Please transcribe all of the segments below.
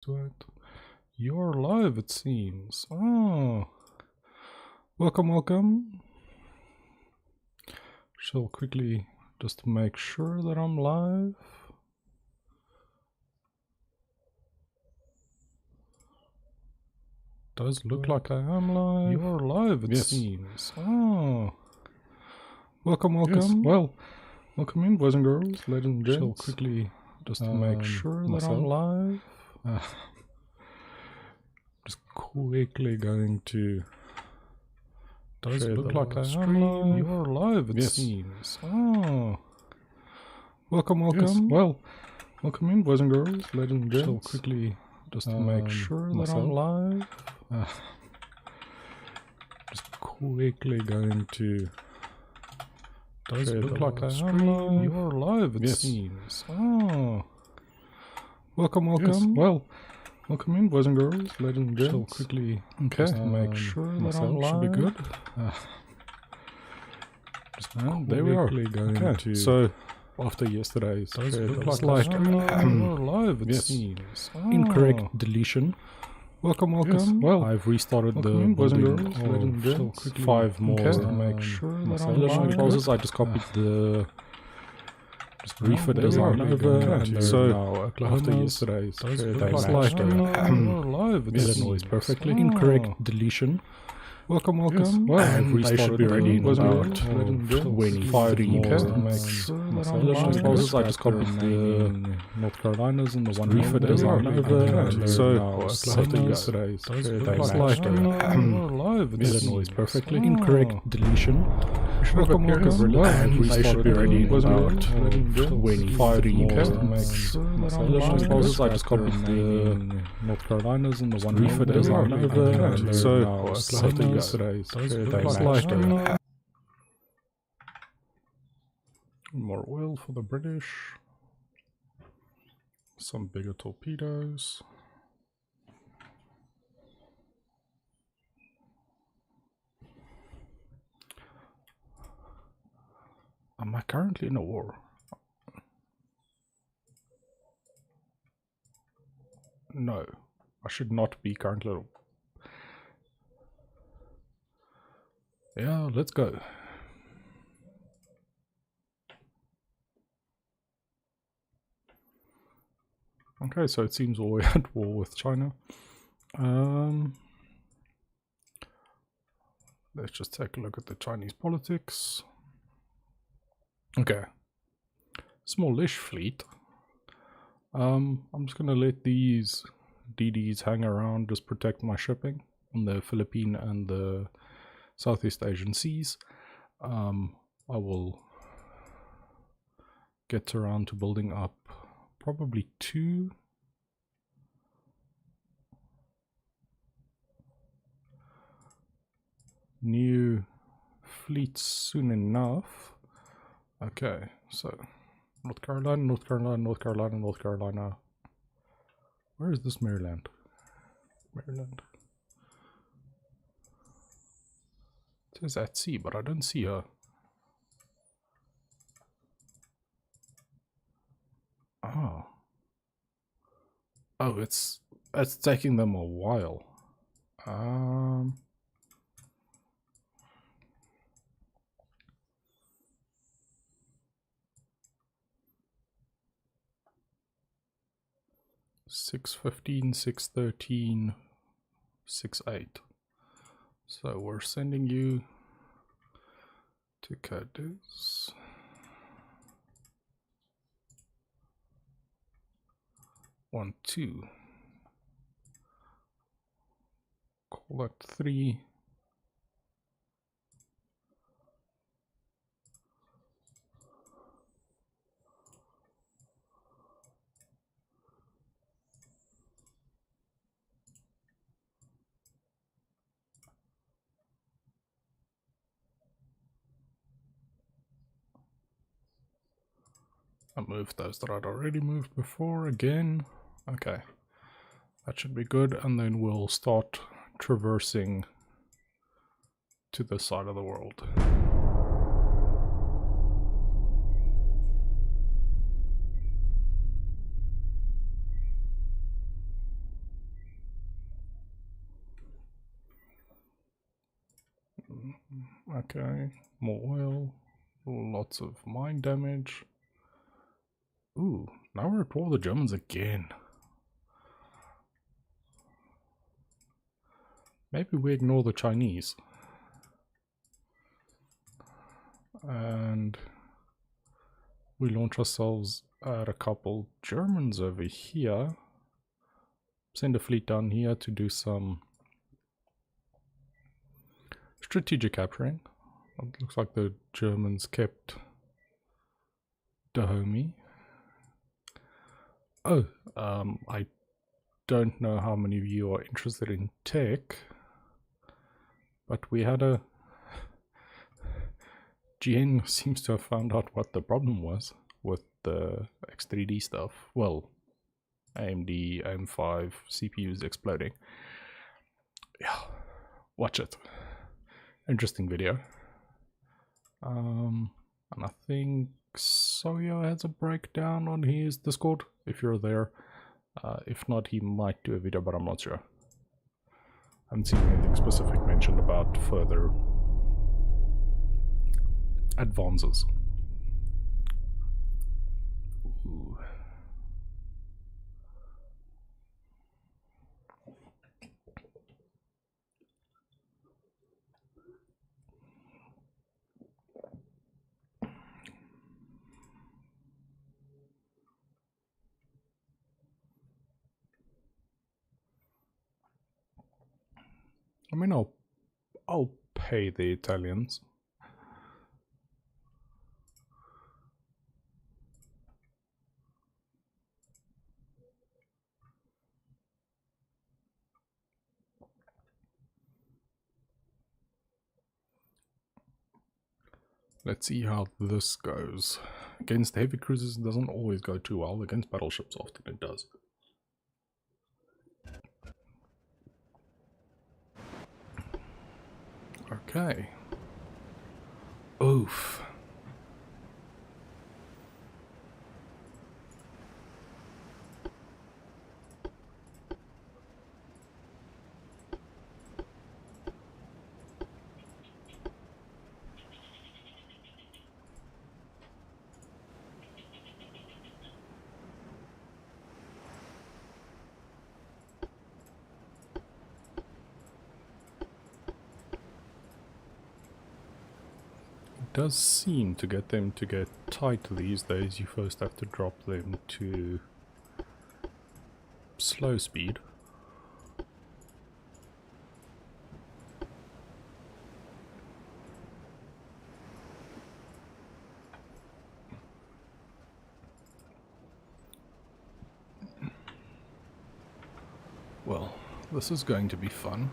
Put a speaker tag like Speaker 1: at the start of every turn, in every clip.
Speaker 1: to it. You're live, it seems. Oh, welcome. Shall quickly just make sure that I'm live. Does look like I am live. You're live, it seems. Oh, welcome.
Speaker 2: Yes, well,
Speaker 1: welcome in, boys and girls, ladies and gents.
Speaker 2: Shall
Speaker 1: Quickly just make sure that I'm live. Just quickly going to. Does look like I am live. You're live, it seems. Oh, welcome.
Speaker 2: yes, well,
Speaker 1: welcome in, boys and girls, ladies and gents.
Speaker 2: Shall
Speaker 1: Quickly just make sure that I'm live. Just quickly going to. Does look like I am live. You're live, it seems. Oh, welcome.
Speaker 2: yes, well,
Speaker 1: welcome in, boys and girls, ladies and gents.
Speaker 2: Shall
Speaker 1: Quickly
Speaker 2: okay,
Speaker 1: make sure that I'm live.
Speaker 2: should be good.
Speaker 1: Just
Speaker 2: there we are.
Speaker 1: Going to.
Speaker 2: So, after yesterday's
Speaker 1: look
Speaker 2: like
Speaker 1: you're live, it seems. Oh.
Speaker 2: incorrect deletion.
Speaker 1: Welcome.
Speaker 2: Yes, well, I've restarted the
Speaker 1: boys and
Speaker 2: building
Speaker 1: girls, ladies and gents.
Speaker 2: of 5 more
Speaker 1: Just to make sure that I'm
Speaker 2: installation
Speaker 1: live.
Speaker 2: process. I just copied the refit
Speaker 1: there we
Speaker 2: design
Speaker 1: are.
Speaker 2: over,
Speaker 1: Okay.
Speaker 2: and
Speaker 1: So,
Speaker 2: now after yesterday's
Speaker 1: Does
Speaker 2: they
Speaker 1: look
Speaker 2: matched
Speaker 1: like
Speaker 2: the
Speaker 1: you're live, it
Speaker 2: Illinois
Speaker 1: seems.
Speaker 2: perfectly.
Speaker 1: Oh.
Speaker 2: Incorrect deletion.
Speaker 1: Welcome.
Speaker 2: Yes, well,
Speaker 1: I've
Speaker 2: they should be
Speaker 1: restarted
Speaker 2: ready in
Speaker 1: the boys and
Speaker 2: about
Speaker 1: girls, ladies and gents.
Speaker 2: 25 more
Speaker 1: Just to make sure that I'm
Speaker 2: installation
Speaker 1: live.
Speaker 2: process. I just copied the North Carolinas and the one refit
Speaker 1: there we
Speaker 2: design
Speaker 1: are.
Speaker 2: over,
Speaker 1: Okay.
Speaker 2: and
Speaker 1: So,
Speaker 2: now after yesterday's
Speaker 1: Does
Speaker 2: they
Speaker 1: look
Speaker 2: matched
Speaker 1: like
Speaker 2: the
Speaker 1: you're live, it
Speaker 2: Illinois
Speaker 1: seems.
Speaker 2: perfectly.
Speaker 1: Oh.
Speaker 2: Incorrect deletion.
Speaker 1: Welcome.
Speaker 2: Well,
Speaker 1: I've
Speaker 2: they should be
Speaker 1: restarted
Speaker 2: ready in
Speaker 1: the boys and
Speaker 2: about
Speaker 1: girls, ladies and gents.
Speaker 2: 25 more
Speaker 1: Just to make sure that I'm
Speaker 2: installation
Speaker 1: live.
Speaker 2: process. I just copied the North Carolinas and the one refit
Speaker 1: there we
Speaker 2: design
Speaker 1: are.
Speaker 2: over,
Speaker 1: Okay.
Speaker 2: and
Speaker 1: So,
Speaker 2: now after yesterday's
Speaker 1: Does
Speaker 2: they
Speaker 1: look
Speaker 2: matched
Speaker 1: like
Speaker 2: the
Speaker 1: more oil for the British. Some bigger torpedoes. Am I currently in a war? No, I should not be currently. Yeah, let's go. Okay, so it seems we're at war with China. Let's just take a look at the Chinese politics. Okay, smallish fleet. I'm just gonna let these DDs hang around, just protect my shipping on the Philippine and the Southeast Asian seas. I will get around to building up probably 2 new fleets soon enough. Okay, so North Carolina. Where is this Maryland? Maryland. It says at sea, but I don't see her. Oh, it's taking them a while. $6.15, $6.13, $6.8. So we're sending you to Cadiz. One, 2. Call that 3. I moved those that I'd already moved before again. Okay, that should be good, and then we'll start traversing to this side of the world. Okay, more oil, lots of mine damage. Ooh, now we're at war with the Germans again. Maybe we ignore the Chinese. And we launch ourselves at a couple Germans over here. Send a fleet down here to do some strategic capturing. It looks like the Germans kept Dahomey. Oh, I don't know how many of you are interested in tech, but we had a... GN seems to have found out what the problem was with the X3D stuff. Well, AMD, AM5 CPUs exploding. Yeah, watch it. Interesting video. And I think Soyo has a breakdown on his Discord, if you're there. If not, he might do a video, but I'm not sure. I haven't seen anything specific mentioned about further advances. Ooh. I mean, I'll pay the Italians. Let's see how this goes. Against heavy cruisers it doesn't always go too well. Against battleships often it does. Okay. Oof. Does seem to get them to get tight these days. You first have to drop them to slow speed. Well, this is going to be fun.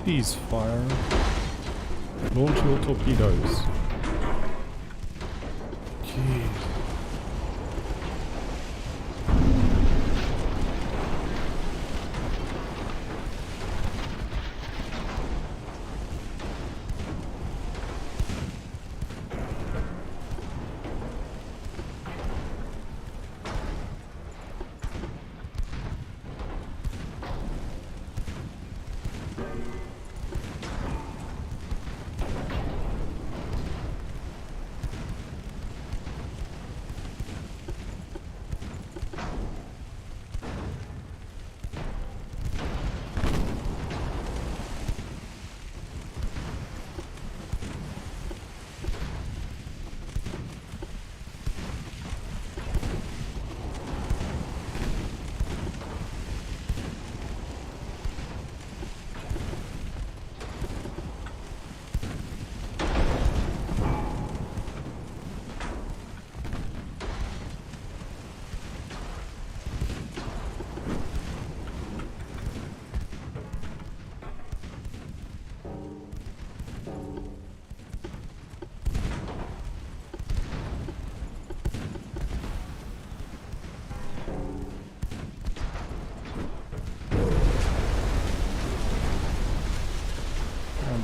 Speaker 1: Please fire. Launch your torpedoes. Jeez.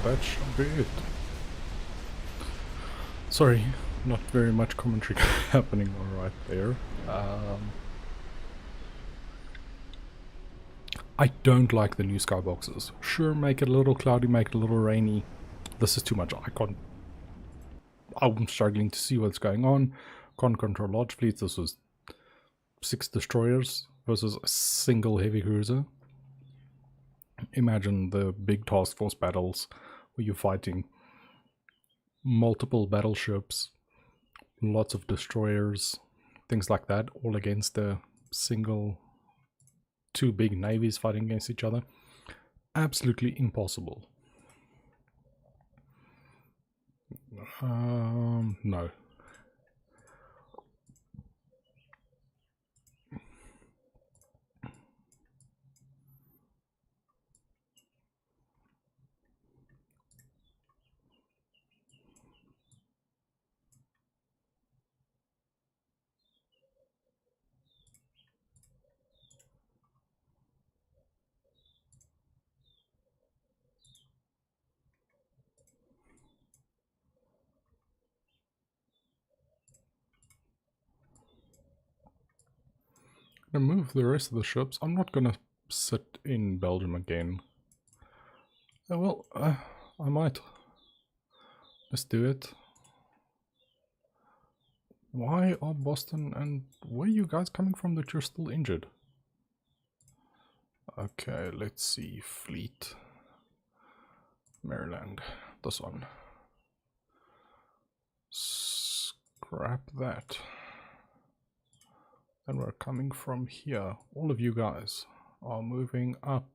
Speaker 1: That should be it. Sorry, not very much commentary happening right there. I don't like the new skyboxes. Sure, make it a little cloudy, make it a little rainy. This is too much. I'm struggling to see what's going on. Can't control large fleets. This was 6 destroyers versus a single heavy cruiser. Imagine the big task force battles where you're fighting multiple battleships, lots of destroyers, things like that, all against a single, 2 big navies fighting against each other. Absolutely impossible. No. I'm gonna move the rest of the ships. I'm not gonna sit in Belgium again. Well, I might. Let's do it. Why are Boston and where are you guys coming from that you're still injured? Okay, let's see. Fleet. Maryland. This one. Scrap that. And we're coming from here. All of you guys are moving up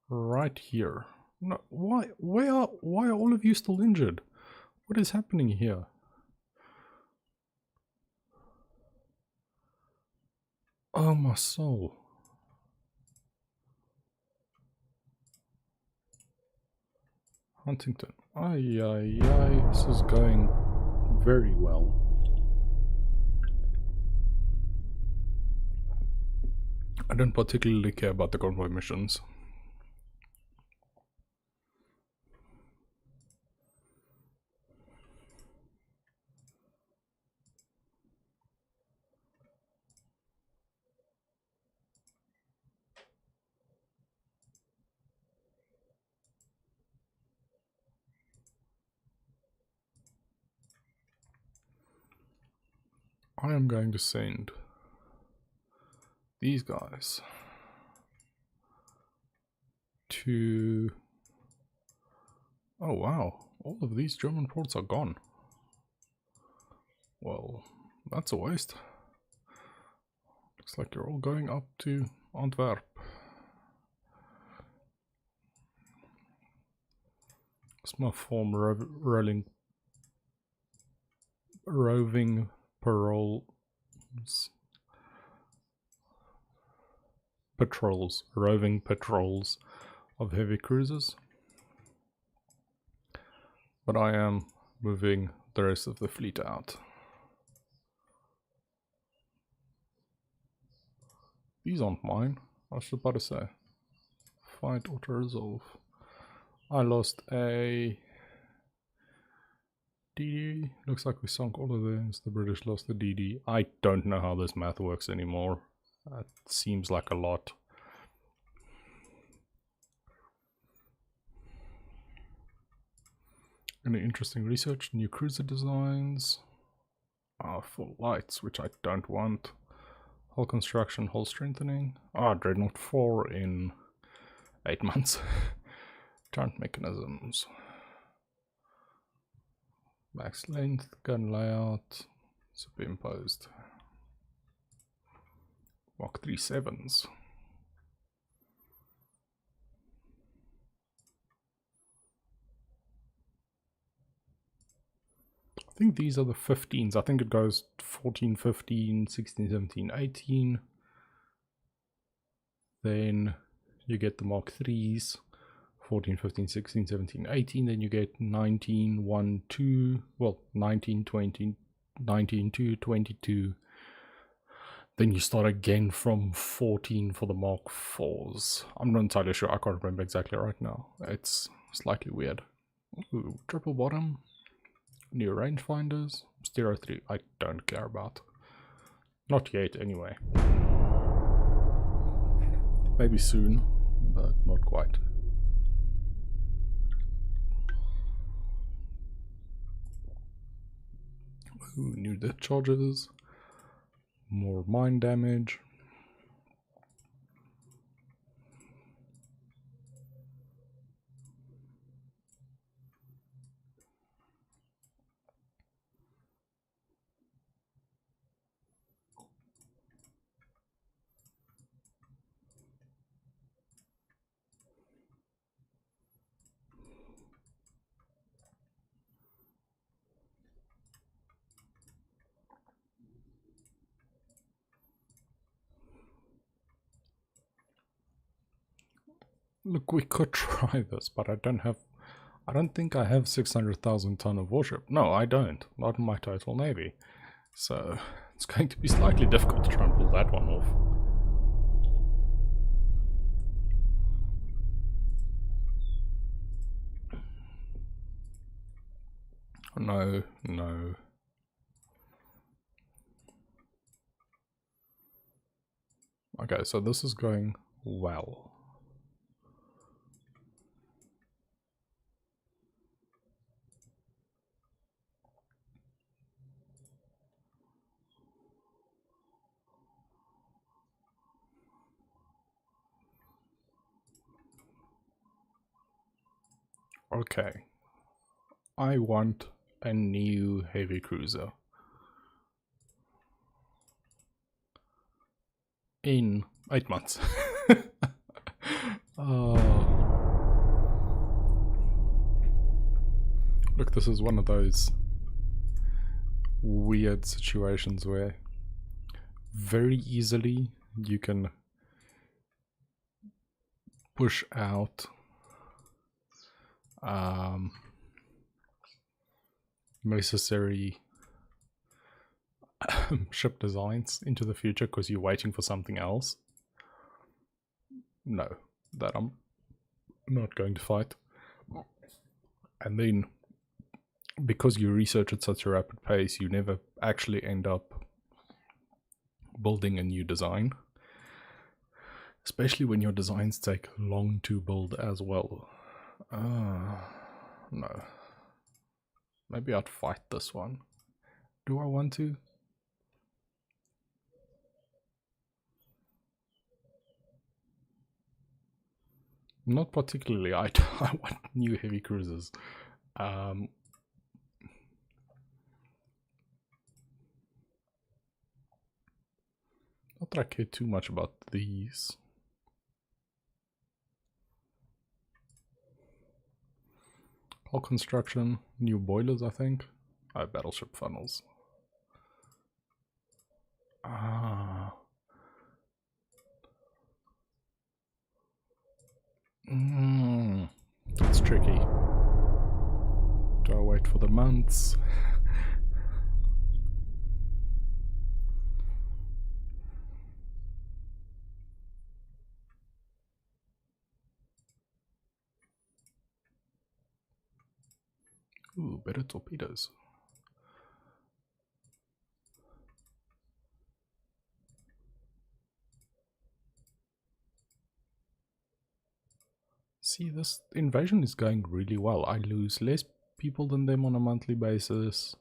Speaker 1: right here. No, why are all of you still injured? What is happening here? Oh my soul. Huntington. Ay, this is going very well. I don't particularly care about the convoy missions. I am going to send these guys to... Oh wow, all of these German ports are gone. Well, that's a waste. Looks like you're all going up to Antwerp. Small form roving roving patrols of heavy cruisers. But I am moving the rest of the fleet out. These aren't mine. I was about to say. Fight auto-resolve. I lost a DD. Looks like we sunk all of these. The British lost the DD. I don't know how this math works anymore. That seems like a lot. Any interesting research? New cruiser designs. Full lights, which I don't want. Hull construction, hull strengthening. Dreadnought 4 in 8 months. Turret mechanisms. Max length, gun layout, superimposed. Mark 3 7s. I think these are the 15s. I think it goes 14, 15, 16, 17, 18. Then you get the Mark 3s. 14, 15, 16, 17, 18. Then you get 19, 1, 2. Well, 19, 20, 19, 2, 22. Then you start again from 14 for the Mark 4s. I'm not entirely sure. I can't remember exactly right now. It's slightly weird. Ooh, triple bottom. New rangefinders. Stereo 3. I don't care about. Not yet, anyway. Maybe soon, but not quite. Ooh, new death charges. More mine damage. Look, we could try this, but I don't think I have 600,000 ton of warship. No, I don't. Not in my total navy. So, it's going to be slightly difficult to try and pull that one off. No, no. Okay, so this is going well. Okay. I want a new heavy cruiser. In 8 months. Look, this is one of those weird situations where very easily you can push out necessary ship designs into the future because you're waiting for something else. No, that I'm not going to fight. And then because you research at such a rapid pace, you never actually end up building a new design, especially when your designs take long to build as well. No. Maybe I'd fight this one. Do I want to? Not particularly. I want new heavy cruisers. Not that I care too much about these. Hull construction, new boilers, I think. Battleship funnels. tricky. Do I wait for the months? Ooh, better torpedoes. See, this invasion is going really well. I lose less people than them on a monthly basis.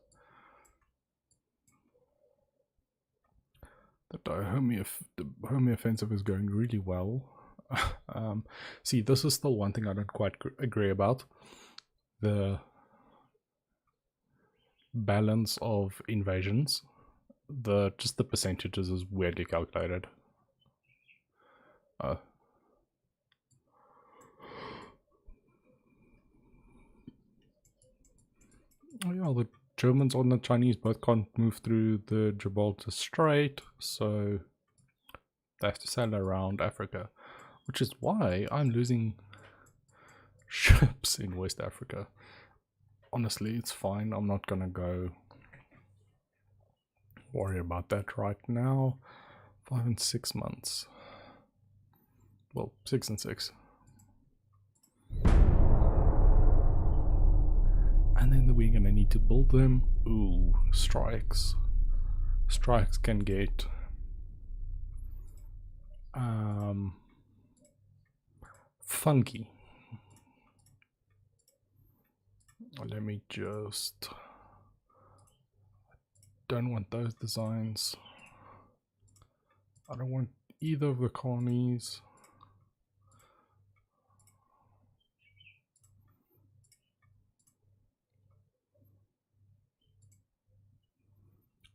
Speaker 1: The Dahomey offensive is going really well. See, this is still one thing I don't quite agree about. The balance of invasions. Just the percentages is weirdly calculated. Oh yeah, the Germans and the Chinese both can't move through the Gibraltar Strait, so they have to sail around Africa, which is why I'm losing ships in West Africa. Honestly, it's fine. I'm not gonna go worry about that right now. 5 and 6 months. Well, 6 and 6. And then we're gonna need to build them. Ooh, strikes. Strikes can get funky. Let me just... don't want those designs. I don't want either of the colonies.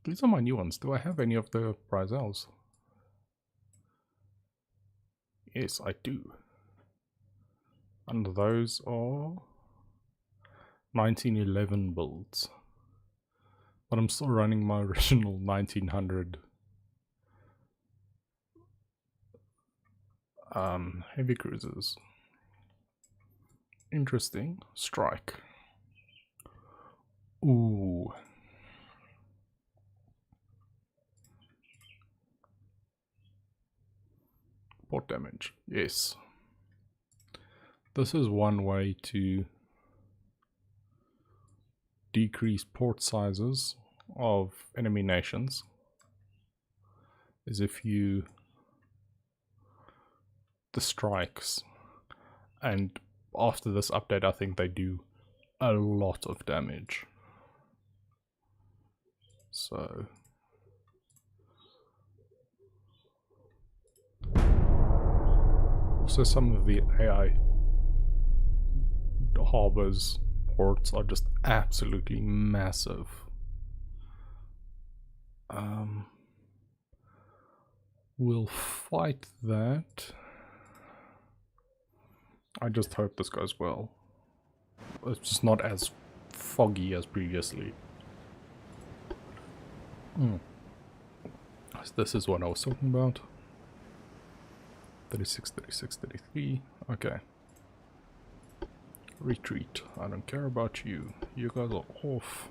Speaker 1: These are my new ones. Do I have any of the Brazils? Yes, I do. And those are 1911 builds. But I'm still running my original 1900 heavy cruisers. Interesting. Strike. Ooh. Port damage. Yes. This is one way to decrease port sizes of enemy nations, is if you the strikes, and after this update I think they do a lot of damage. So also some of the AI harbors, ports are just absolutely massive. We'll fight that. I just hope this goes well. It's just not as foggy as previously. So this is what I was talking about. 36, 36, 33. Okay. Retreat. I don't care about you. You guys are off.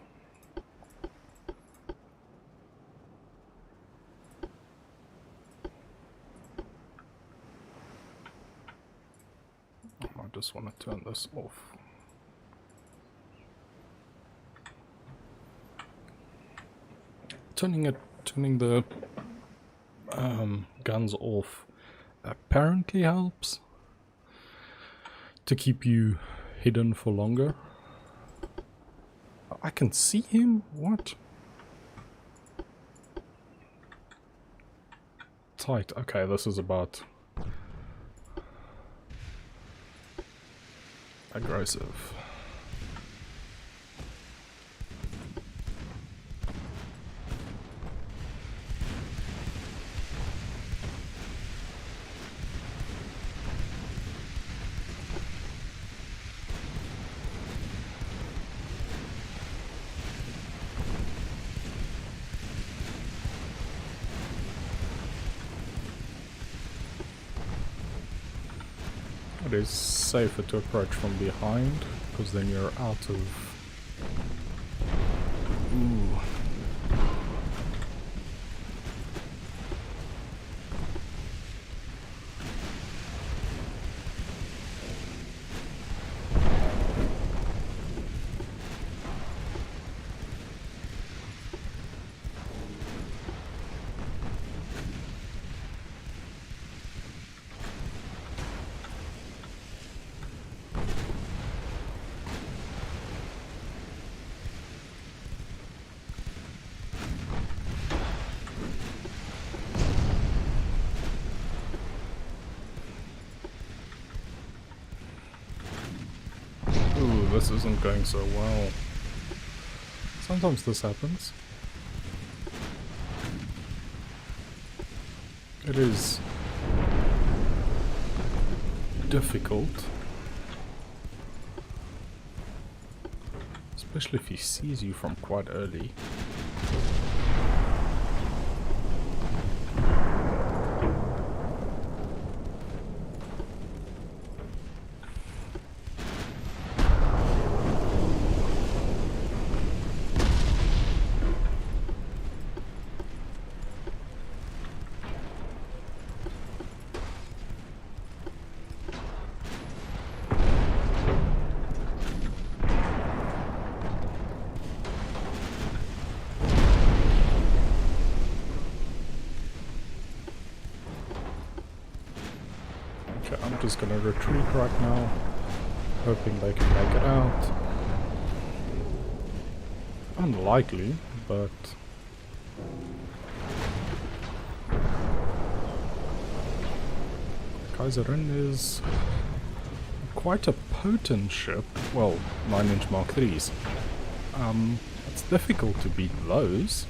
Speaker 1: I just want to turn this off. Turning the guns off apparently helps to keep you hidden for longer. I can see him? What? Tight. Okay, this is about aggressive. It is safer to approach from behind, because then you're out of... Ooh. Ooh, this isn't going so well. Sometimes this happens. It is difficult. Especially if he sees you from quite early. Okay, I'm just gonna retreat right now, hoping they can make it out. Unlikely, but... Kaiserin is quite a potent ship. Well, 9-inch Mark 3s. It's difficult to beat those.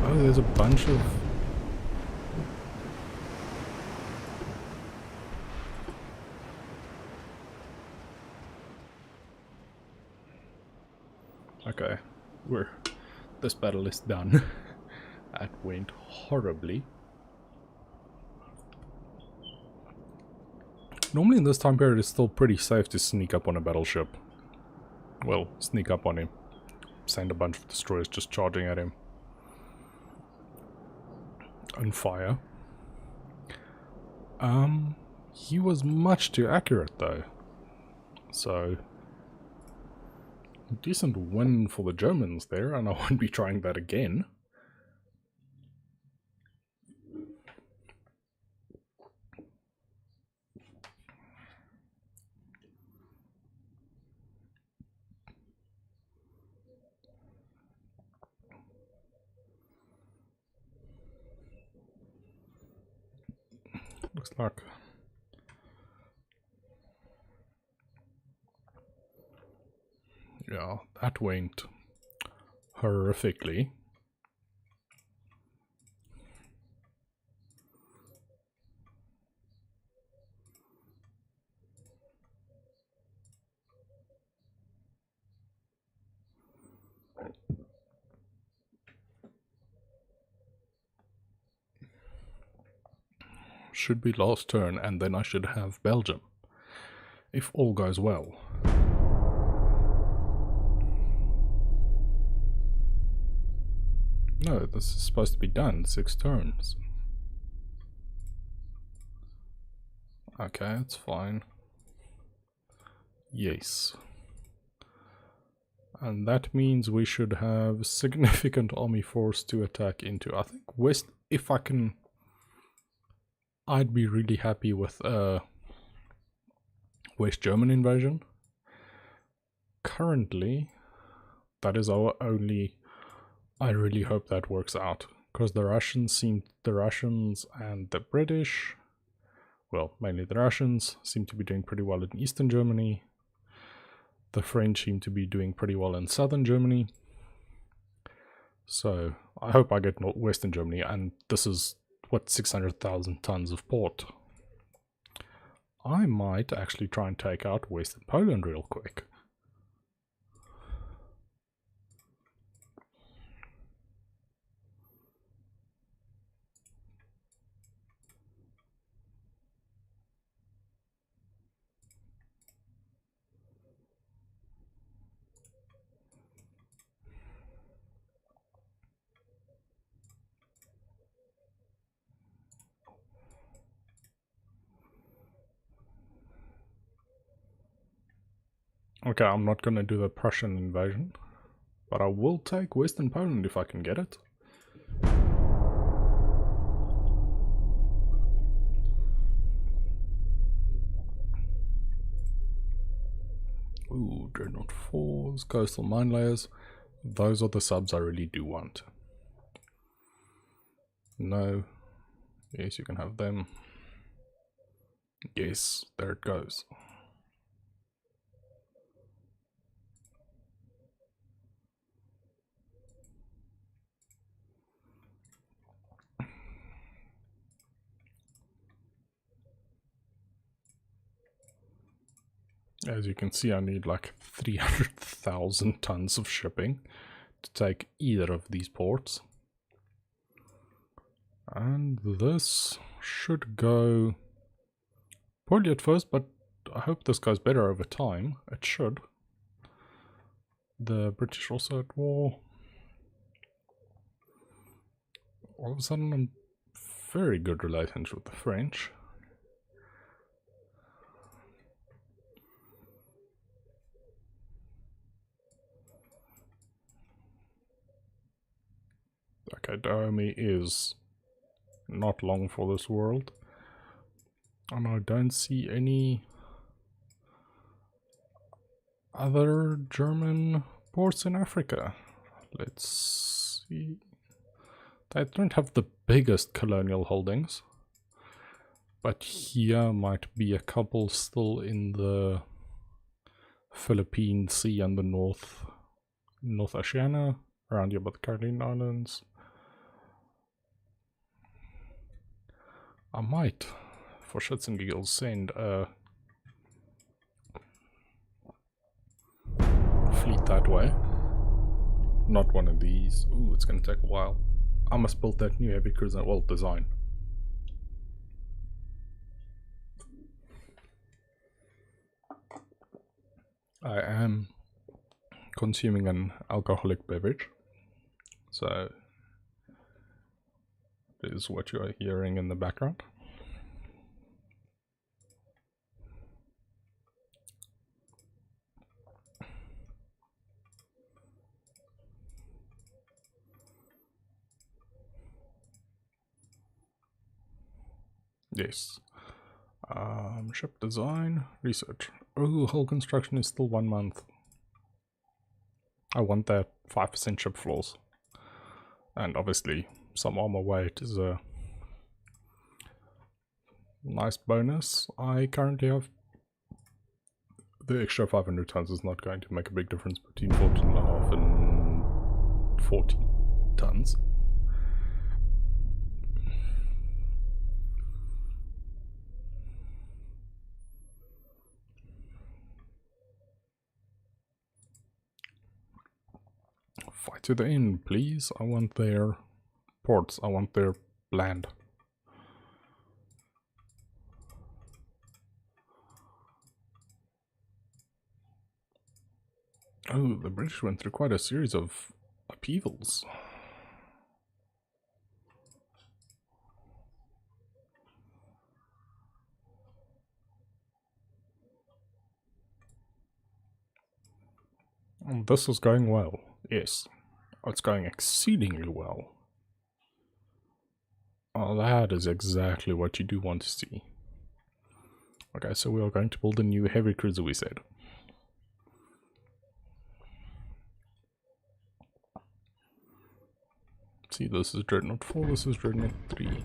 Speaker 1: Oh, there's a bunch of... Okay, this battle is done. That went horribly. Normally in this time period it's still pretty safe to sneak up on a battleship. Well, sneak up on him. Send a bunch of destroyers just charging at him. And fire. He was much too accurate though. So... decent win for the Germans there, and I won't be trying that again. Looks like... yeah, that went horrifically. Should be last turn, and then I should have Belgium. If all goes well. No, this is supposed to be done. 6 turns. Okay, it's fine. Yes. And that means we should have significant army force to attack into. I think West, if I can... I'd be really happy with a West German invasion. Currently, that is our only... I really hope that works out. Because the Russians and the British, well, mainly the Russians, seem to be doing pretty well in Eastern Germany. The French seem to be doing pretty well in Southern Germany. So, I hope I get Western Germany, and this is... what, 600,000 tons of port. I might actually try and take out Western Poland real quick. Okay, I'm not gonna do the Prussian invasion, but I will take Western Poland if I can get it. Ooh, Dreadnought 4s, coastal mine layers. Those are the subs I really do want. No. Yes, you can have them. Yes, there it goes. As you can see, I need like 300,000 tons of shipping to take either of these ports. And this should go poorly at first, but I hope this goes better over time. It should. The British also at war. All of a sudden, I'm very good relations with the French. Okay, Dahomey is not long for this world. And I don't see any other German ports in Africa. Let's see. They don't have the biggest colonial holdings, but here might be a couple still in the Philippine Sea and the North Oceania, around here by the Carolina Islands. I might, for shits and giggles, send a fleet that way. Not one of these. Ooh, it's gonna take a while. I must build that new heavy cruiser, well, design. I am consuming an alcoholic beverage, so this is what you are hearing in the background. Yes. Ship design, research. Oh, hull construction is still 1 month. I want that 5% ship floors. And obviously, some armor weight is a nice bonus. I currently have the extra 500 tons is not going to make a big difference between 14.5 and 40 tons. Fight to the end, please. I want their ports. I want their land. Oh, the British went through quite a series of upheavals. And this is going well. Yes. It's going exceedingly well. Oh, that is exactly what you do want to see. Okay, so we are going to build a new heavy cruiser, we said. See, this is Dreadnought 4, this is Dreadnought 3.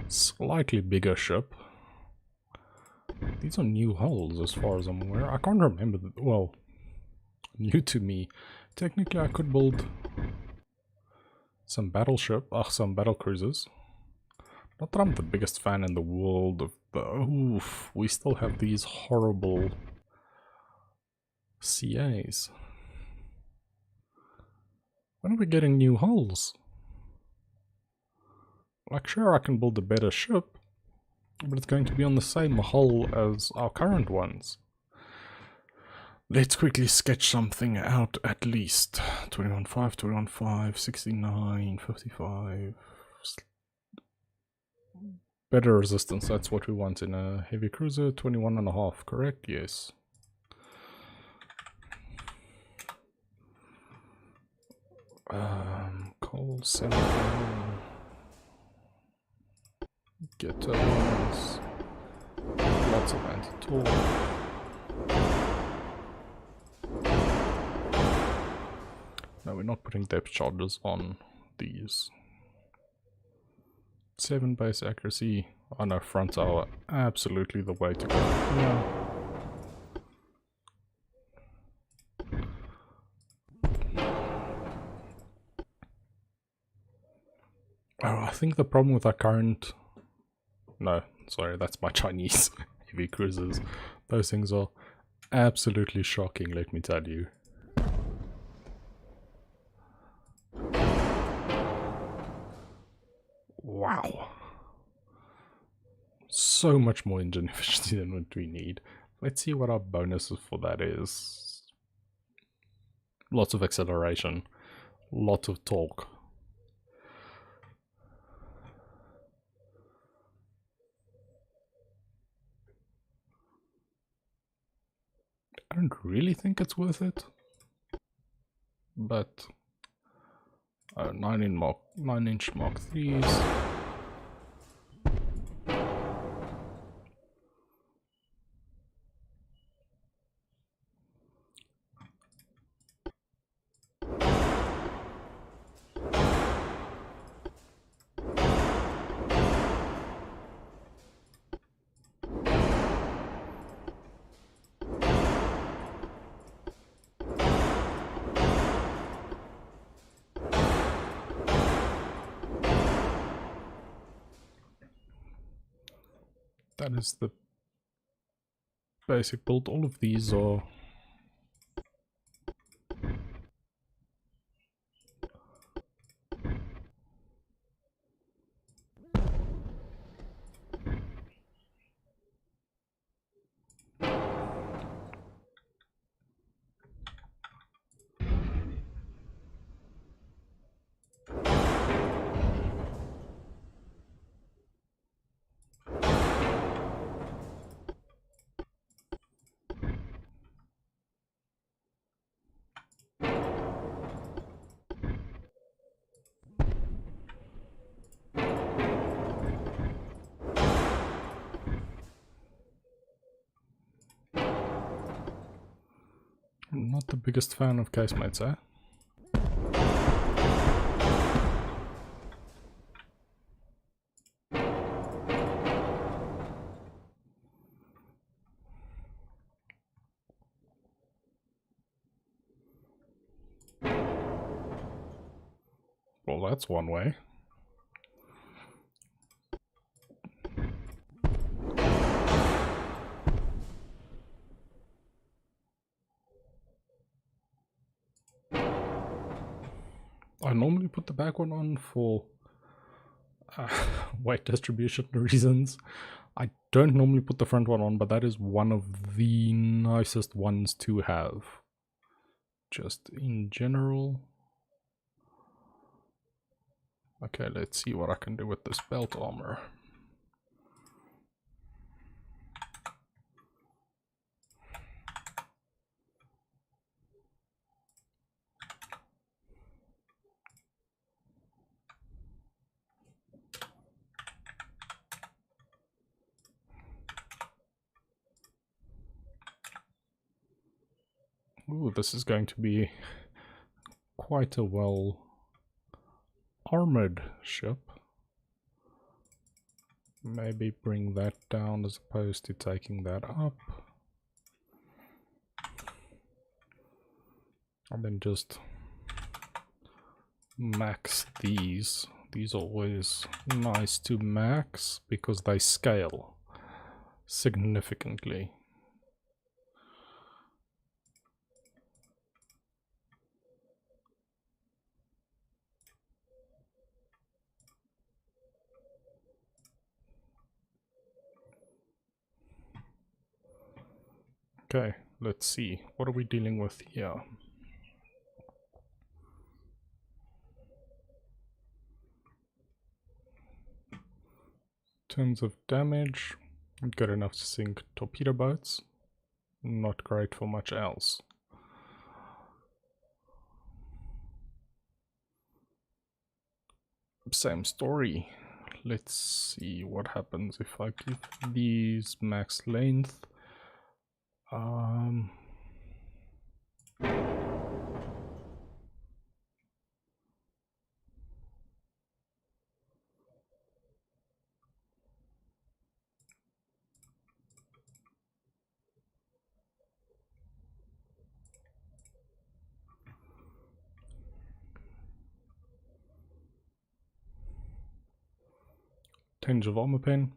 Speaker 1: Slightly bigger ship. These are new hulls as far as I'm aware. I can't remember, well, new to me. Technically I could build some some battle cruisers. Not that I'm the biggest fan in the world of the... Oof, we still have these horrible CAs. When are we getting new hulls? Like, sure, I can build a better ship, but it's going to be on the same hull as our current ones. Let's quickly sketch something out at least. 21.5, 21.5, 69, 55... Better resistance, that's what we want in a heavy cruiser. 21.5, correct? Yes. Coal, semi-coal. Get turbines. Lots of anti-torque. No, we're not putting depth charges on these. 7 base accuracy. Oh no, front tower. Absolutely the way to go. Yeah. Oh, I think the problem with our current... No, sorry, that's my Chinese heavy cruisers. Those things are absolutely shocking, let me tell you. Wow. So much more engine efficiency than what we need. Let's see what our bonuses for that is. Lots of acceleration. Lots of torque. I don't really think it's worth it. But 9-inch Mark 3s. That is the basic build. All of these are not the biggest fan of casemates, eh? Well, that's one way. I normally put the back one on for weight distribution reasons. I don't normally put the front one on, but that is one of the nicest ones to have. Just in general. Okay, let's see what I can do with this belt armor. Ooh, this is going to be quite a well armored ship. Maybe bring that down as opposed to taking that up. And then just max these. These are always nice to max because they scale significantly. Okay, let's see. What are we dealing with here? In terms of damage, good enough to sink torpedo boats. Not great for much else. same story. Let's see what happens if I give these max length. Tinge of armor pen,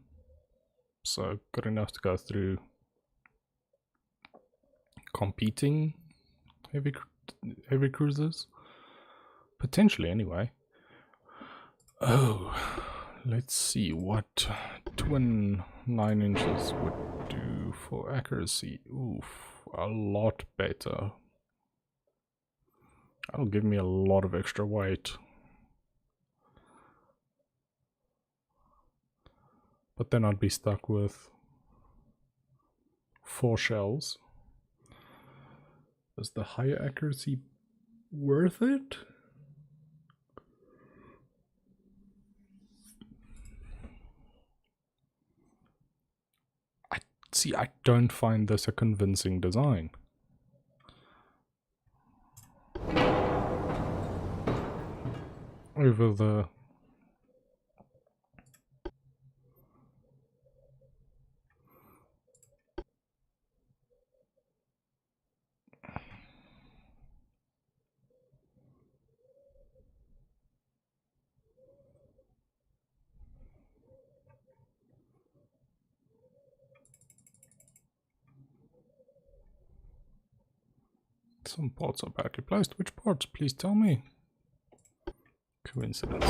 Speaker 1: so good enough to go through competing heavy cruisers, potentially anyway. Oh, let's see what twin 9 inches would do for accuracy. Oof, a lot better. That'll give me a lot of extra weight. But then I'd be stuck with 4 shells. Is the higher accuracy worth it? I don't find this a convincing design. Over the some parts are badly placed. Which parts? Please tell me. Coincidence.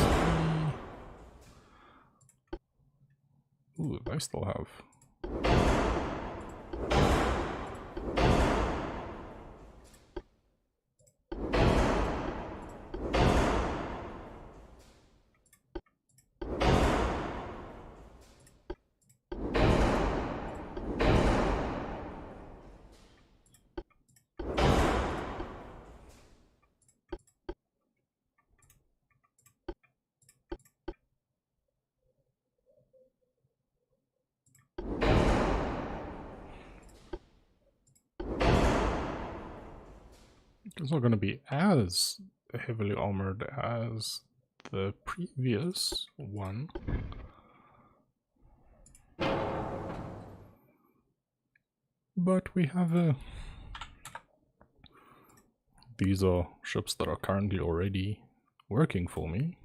Speaker 1: Ooh, they still have. It's not going to be as heavily armored as the previous one. But we have these are ships that are currently already working for me.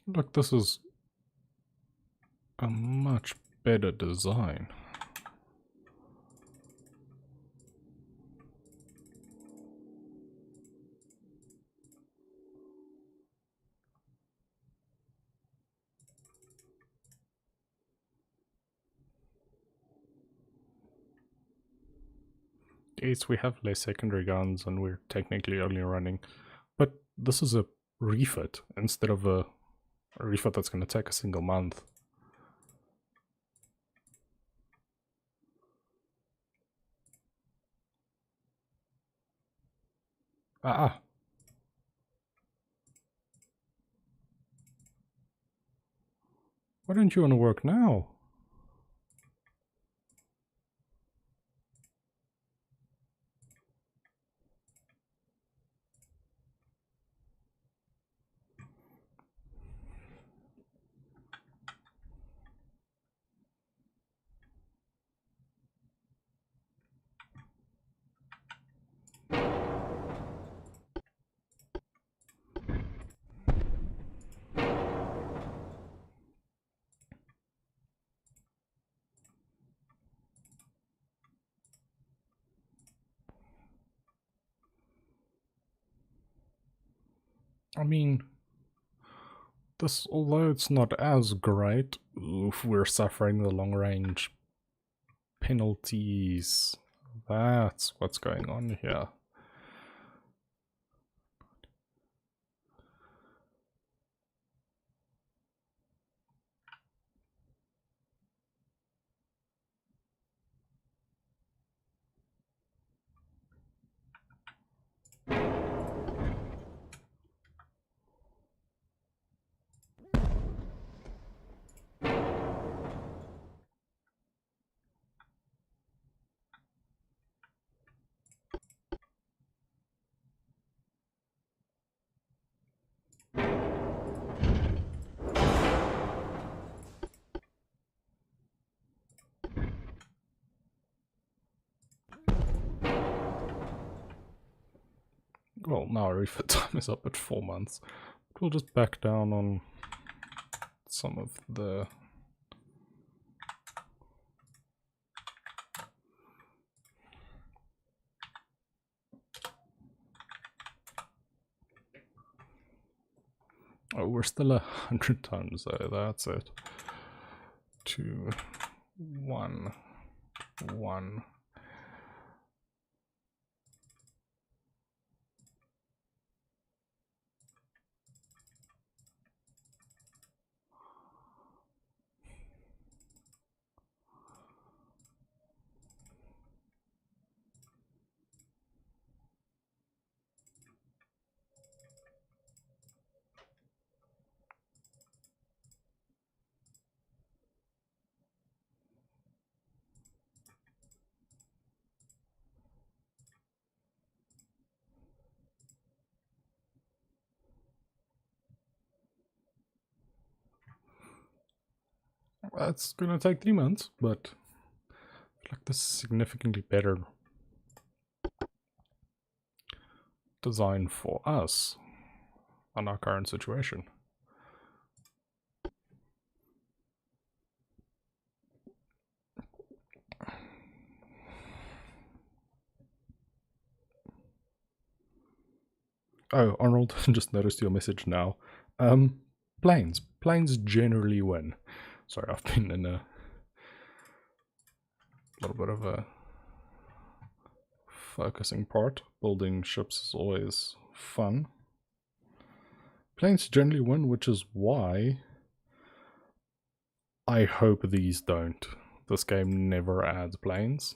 Speaker 1: Look, this is a much better design. Yes, we have less secondary guns and we're technically only running, but this is a refit instead of a refit that's going to take a single month. Why don't you want to work now? I mean, this, although it's not as great, oof, we're suffering the long range penalties. That's what's going on here. Well, now our refit time is up at 4 months. But we'll just back down on some of the... Oh, we're still 100 tons though, that's it. 2, 1, 1. That's gonna take 3 months, but I feel like this is significantly better design for us on our current situation. Oh, Arnold, just noticed your message now. Planes. Planes generally win. Sorry, I've been in a little bit of a focusing part. Building ships is always fun. Planes generally win, which is why I hope these don't. This game never adds planes.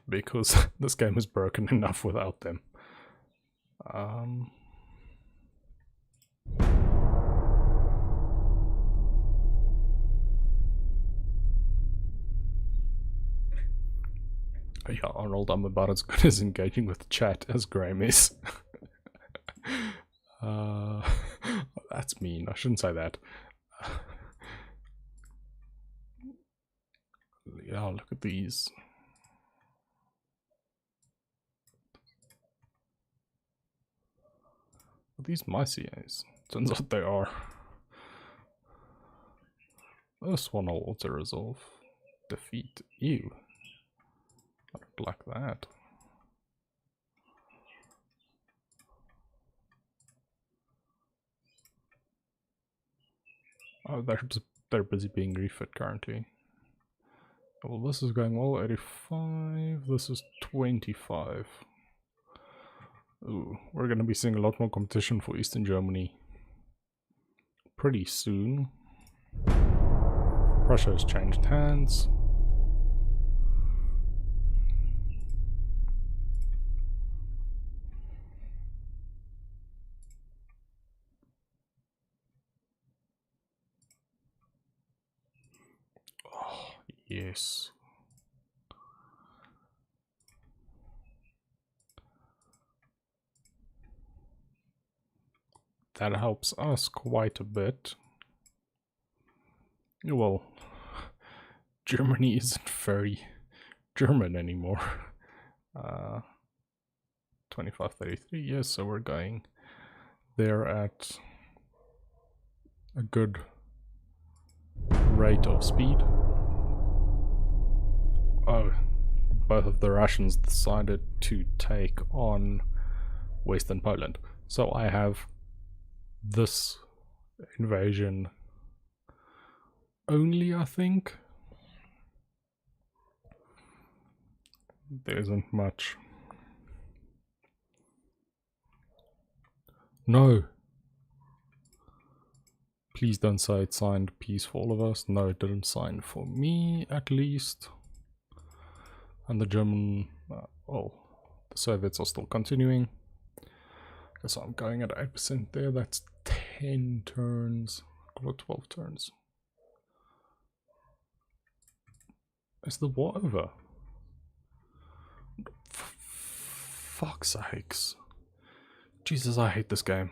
Speaker 1: Because this game is broken enough without them. Yeah, Arnold, I'm about as good as engaging with chat as Graham is. That's mean, I shouldn't say that. Yeah, look at these. Are these my CAs? Turns out they are. This one will auto-resolve. Defeat. Ew. I don't like that. Oh, they're busy being refit currently. Well, this is going well, 85, this is 25. Ooh, we're gonna be seeing a lot more competition for Eastern Germany pretty soon. Prussia has changed hands. Oh, yes. That helps us quite a bit. Well, Germany isn't very German anymore. 2533, yes, so we're going there at a good rate of speed. Oh, both of the Russians decided to take on Western Poland. So I have this invasion only, I think. There isn't much. No! Please don't say it signed peace for all of us. No, it didn't sign for me, at least. And the German... well, the Soviets are still continuing. So I'm going at 8% there. That's 10 turns. Or 12 turns. Is the war over? Fuck's sakes. Jesus, I hate this game.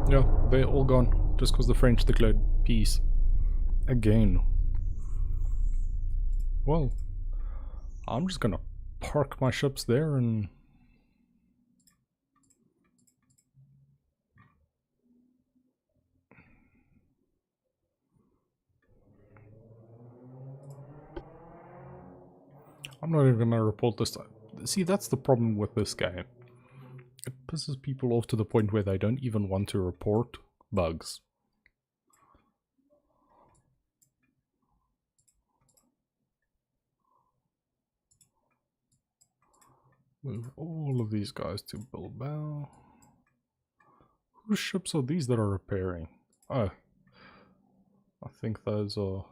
Speaker 1: Yeah, they're all gone. Just because the French declared peace. Again. Well, I'm just gonna park my ships there and... I'm not even gonna report this time. See, that's the problem with this game. It pisses people off to the point where they don't even want to report bugs. Move all of these guys to Bilbao. Whose ships are these that are repairing? Oh. I think those are...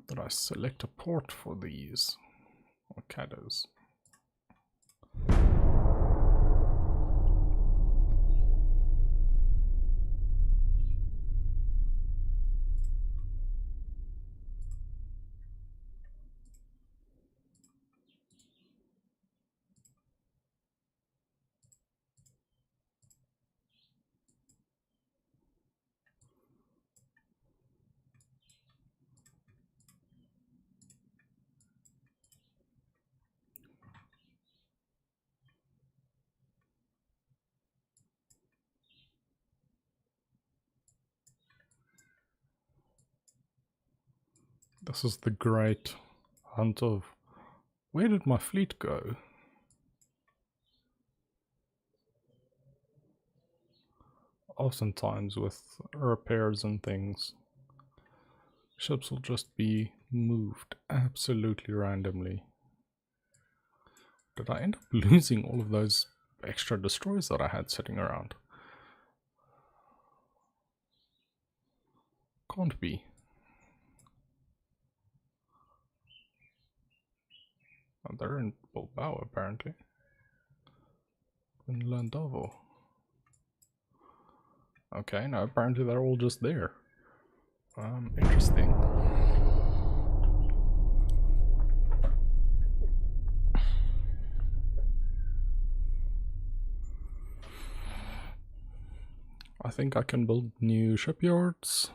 Speaker 1: Did I select a port for these? Okados. This is the great hunt of... Where did my fleet go? Oftentimes with repairs and things, ships will just be moved absolutely randomly. Did I end up losing all of those extra destroyers that I had sitting around? Can't be. Oh, they're in Bilbao apparently. In Landovo. Okay, no, apparently they're all just there. Interesting. I think I can build new shipyards.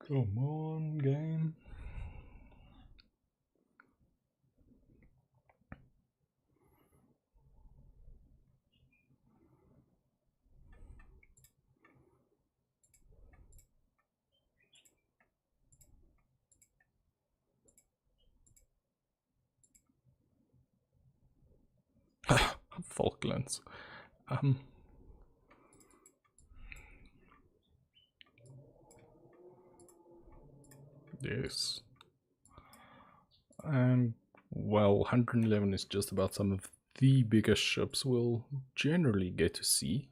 Speaker 1: Come on, game. Falklands. Yes. And, well, 111 is just about some of the biggest ships we'll generally get to see.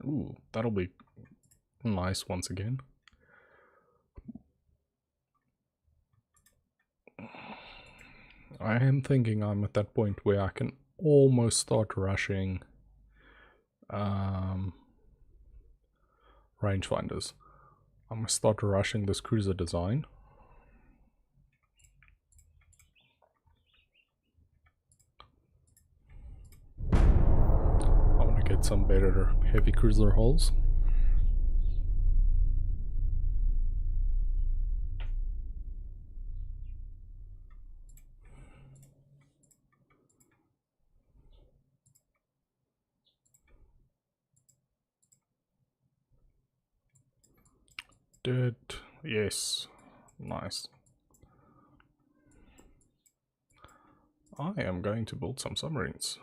Speaker 1: Ooh, that'll be nice once again. I am thinking I'm at that point where I can almost start rushing rangefinders. I'm going to start rushing this cruiser design. I want to get some better heavy cruiser hulls. Yes, nice. I am going to build some submarines.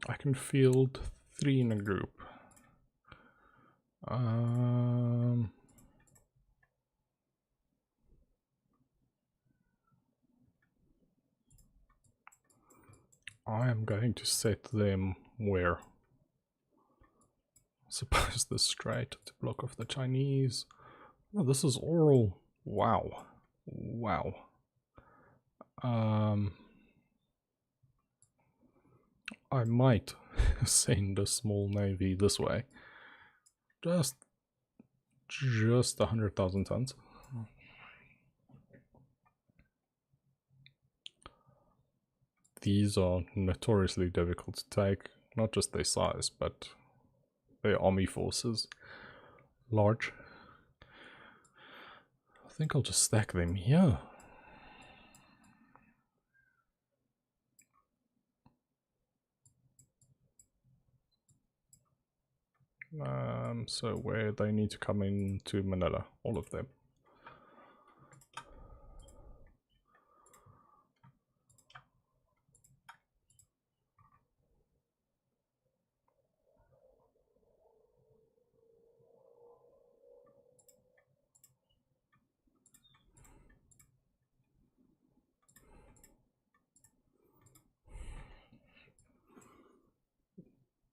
Speaker 1: I can field 3 in a group. I am going to set them where? I suppose the strait to block off the Chinese. Oh, this is all. Wow. Wow. I might send a small navy this way. Just 100,000 tons. These are notoriously difficult to take, not just their size, but their army forces. Large. I think I'll just stack them here. So where they need to come into Manila, all of them.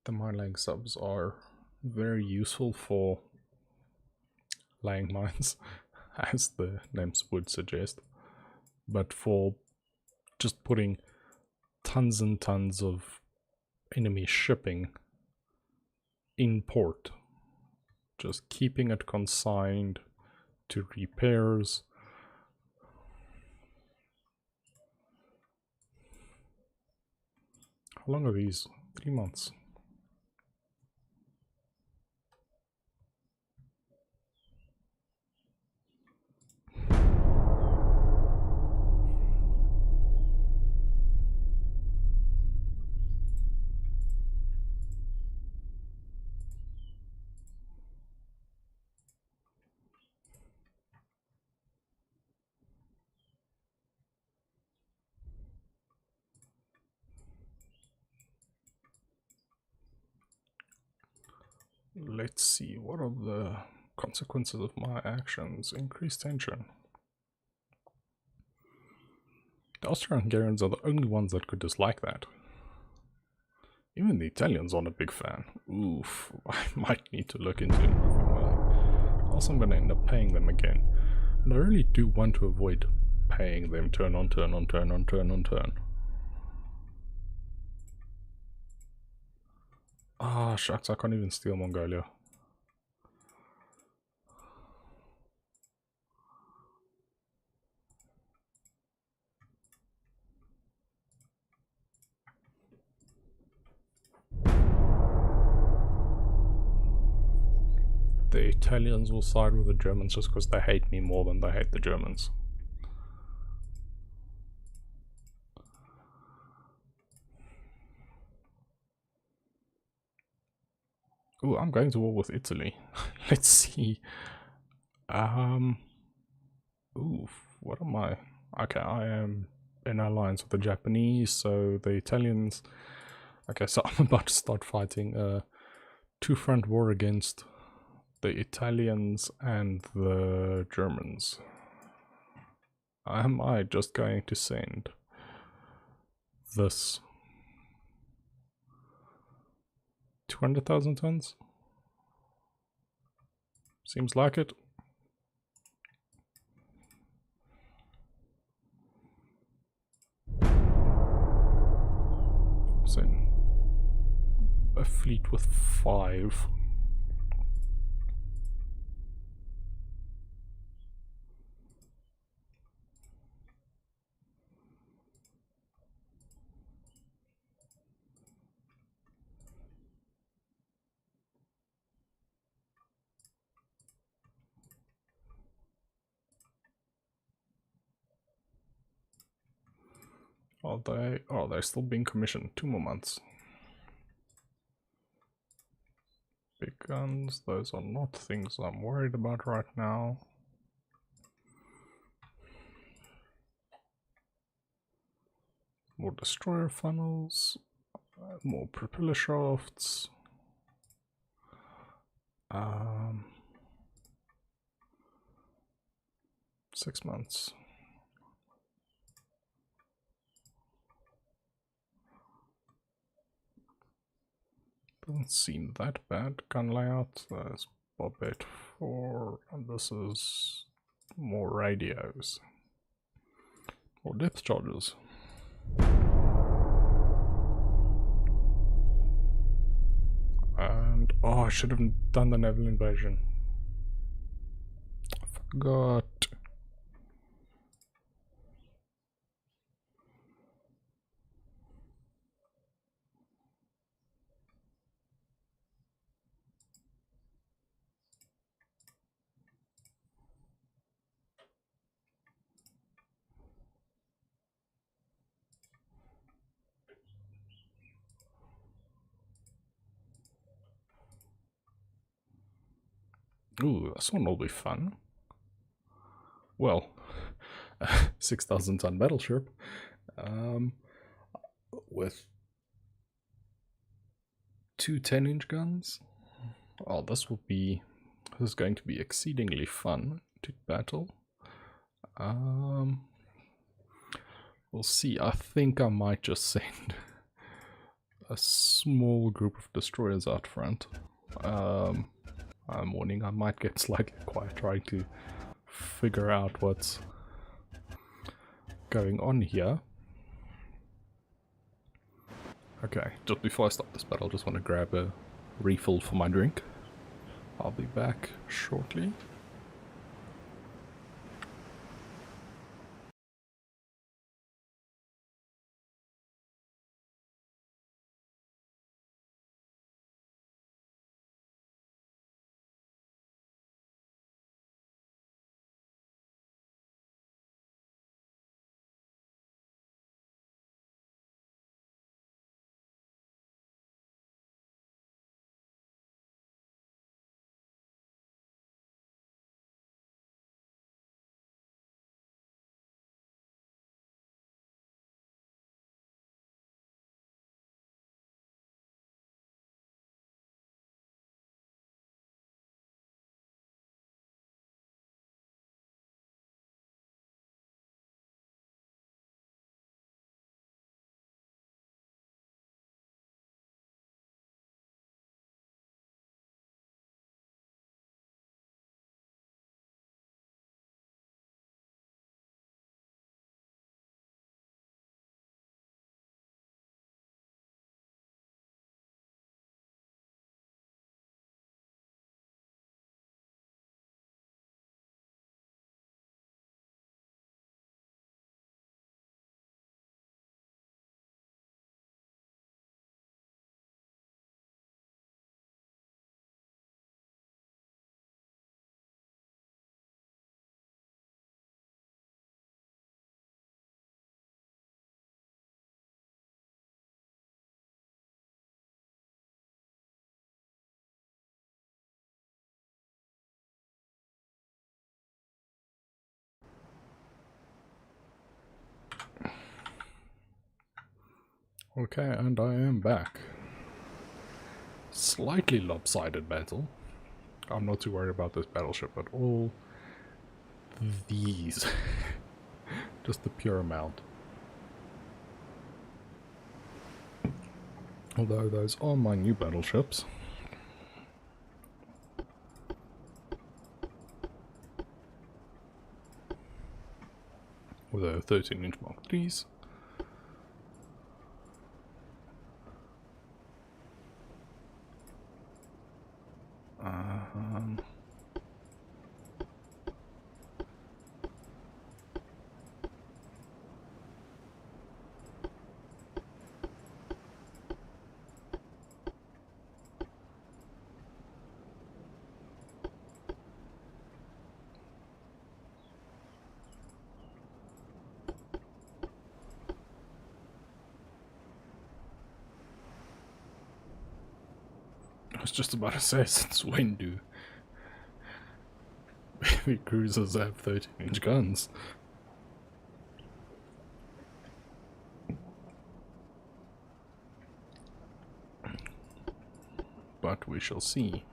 Speaker 1: The mine-laying subs are very useful for laying mines, as the names would suggest, but for just putting tons and tons of enemy shipping in port, just keeping it consigned to repairs. How long are these? 3 months. Let's see, what are the consequences of my actions? Increased tension. The Austro-Hungarians are the only ones that could dislike that. Even the Italians aren't a big fan. Oof, I might need to look into improving my... Also, I'm going to end up paying them again. And I really do want to avoid paying them turn on, turn on, turn on, turn on, turn. Ah, shucks, I can't even steal Mongolia. The Italians will side with the Germans just because they hate me more than they hate the Germans. Ooh, I'm going to war with Italy. Let's see. Ooh, what am I? Okay, I am in alliance with the Japanese, so the Italians... Okay, so I'm about to start fighting a two-front war against the Italians and the Germans. Am I just going to send this 200,000 tons? Seems like it. in a fleet with 5. Are they? Oh, they're still being commissioned. 2 more months. Big guns, those are not things I'm worried about right now. More destroyer funnels, more propeller shafts. 6 months. Doesn't seem that bad. Gun layout, there's Bobette 4, and this is more radios. More depth charges. And, oh, I should have done the naval invasion. I forgot. Ooh, this one will be fun. Well, 6,000 ton battleship with 2 10-inch guns. Oh, this is going to be exceedingly fun to battle. We'll see. I think I might just send a small group of destroyers out front. I'm warning, I might get slightly quiet trying to figure out what's going on here. Okay, just before I start this battle, I just want to grab a refill for my drink. I'll be back shortly. Okay, and I am back. Slightly lopsided battle. I'm not too worried about this battleship at all. These. Just the pure amount. Although those are my new battleships. With a 13-inch Mark IIIs. I was just about to say, since when do baby cruisers have 13-inch guns? But we shall see.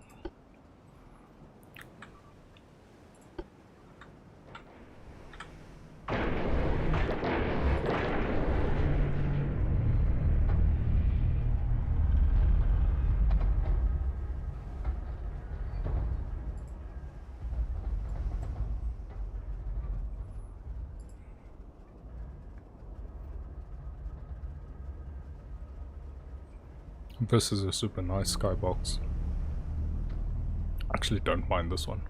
Speaker 1: This is a super nice skybox. Actually, don't mind this one.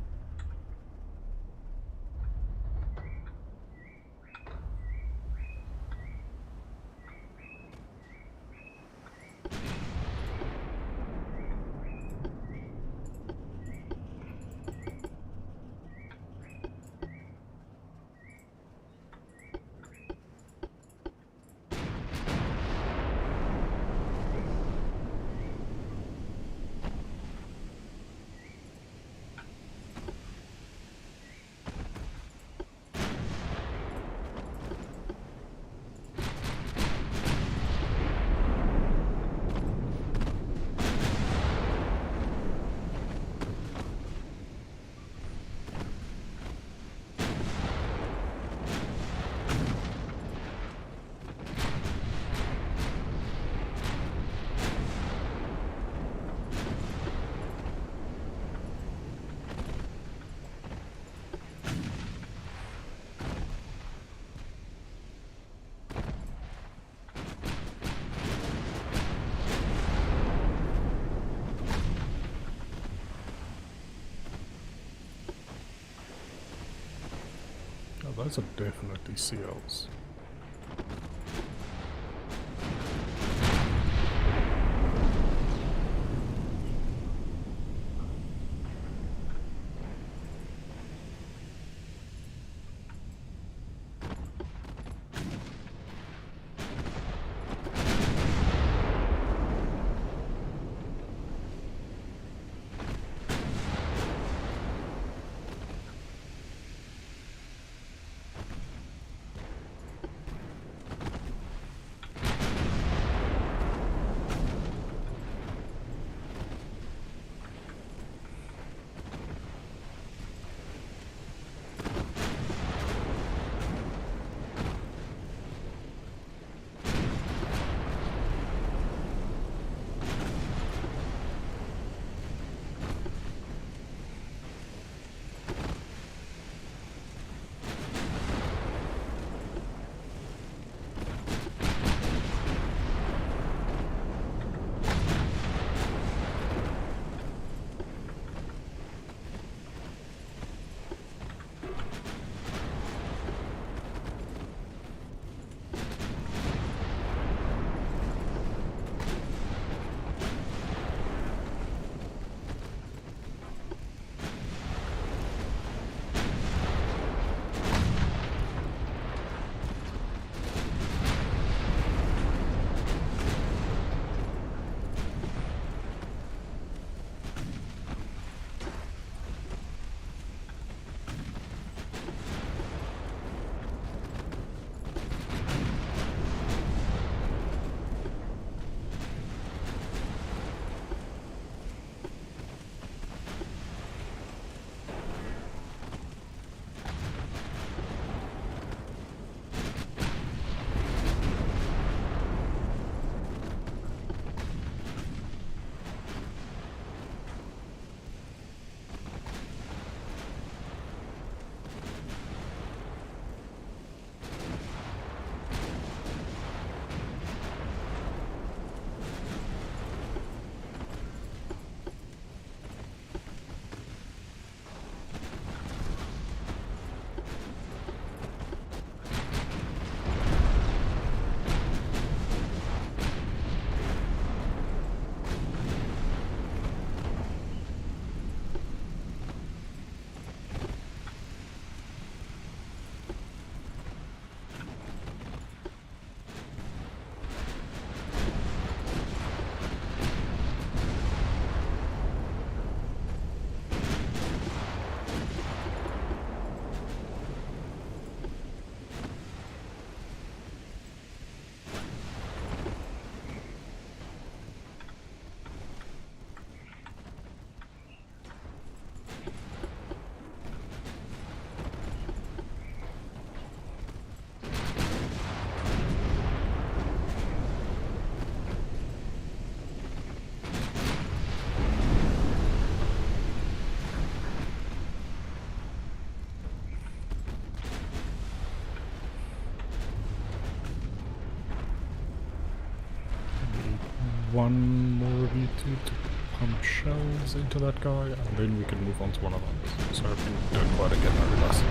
Speaker 1: Oh, those are definitely seals. one more of you two to pump shells into that guy, and then we can move on to one of them. So I've been doing quite again, I realize.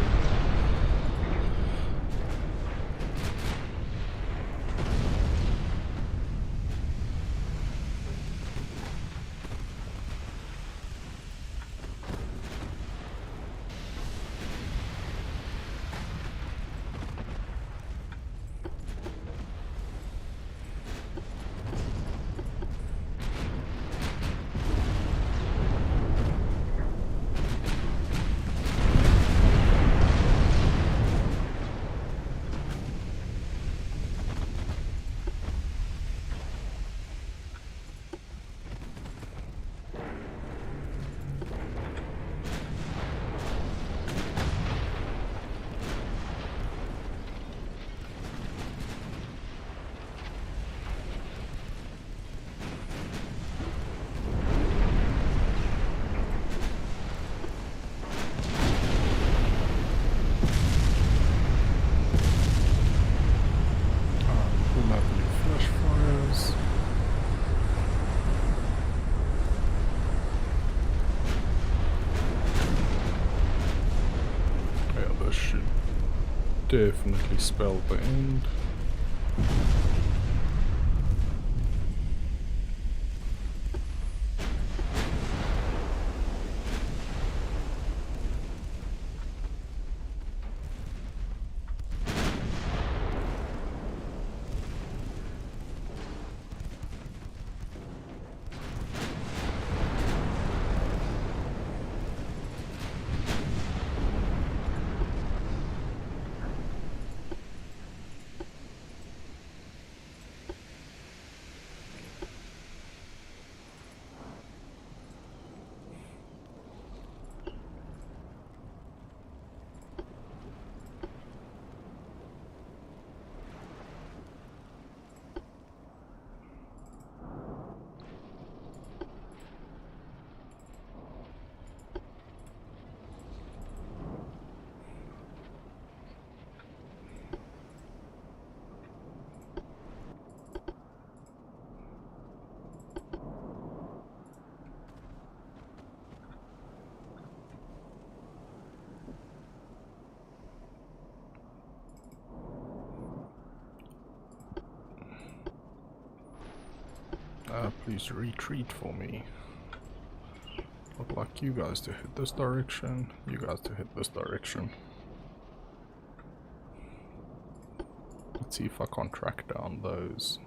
Speaker 1: Definitely spell the end. Please retreat for me. I'd like you guys to hit this direction, you guys to hit this direction. Let's see if I can't track down those.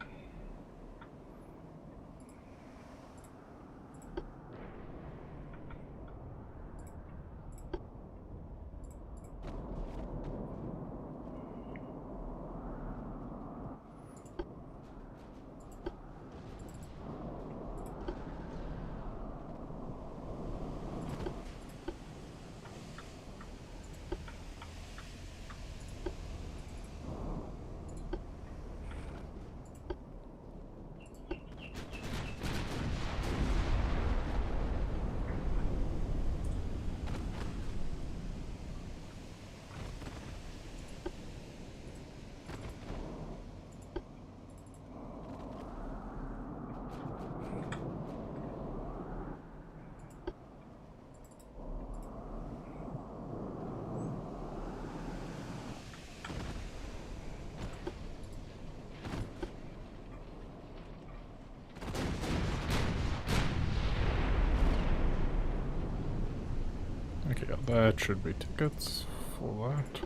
Speaker 1: Okay, that should be tickets for that.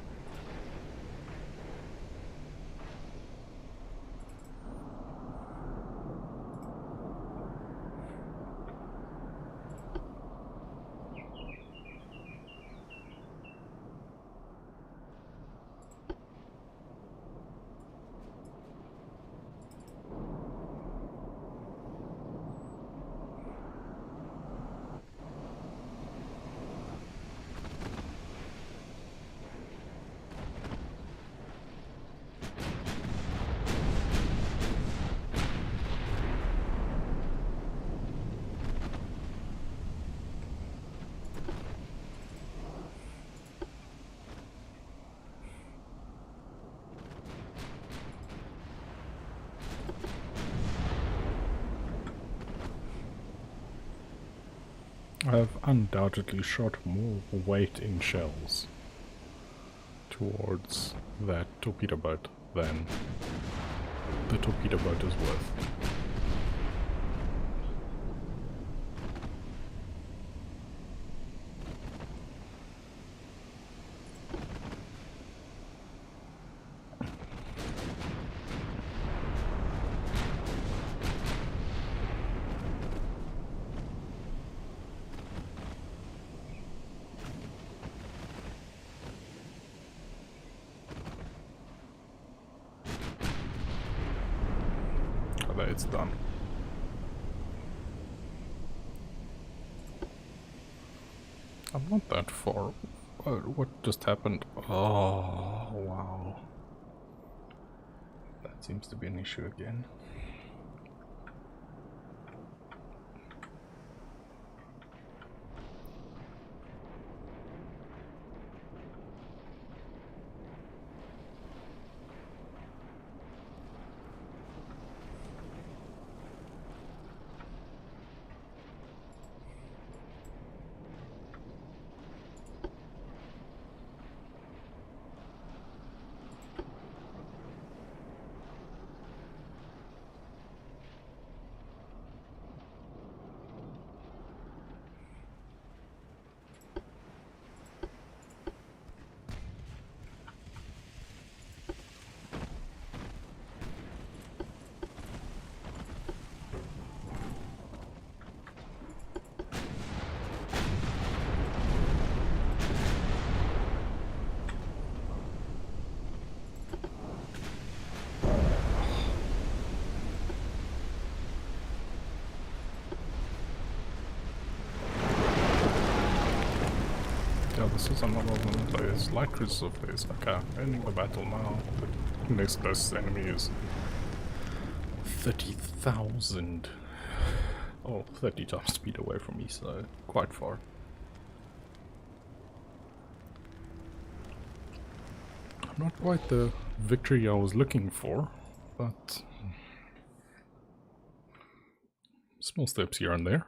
Speaker 1: have undoubtedly shot more weight in shells towards that torpedo boat than the torpedo boat is worth. It's done. I'm not that far. What just happened? Oh, wow. That seems to be an issue again. Yeah, this is another one of those light cruisers of these. Okay, ending the battle now. The next closest enemy is 30,000. Oh, 30 times speed away from me, so quite far. Not quite the victory I was looking for, but small steps here and there.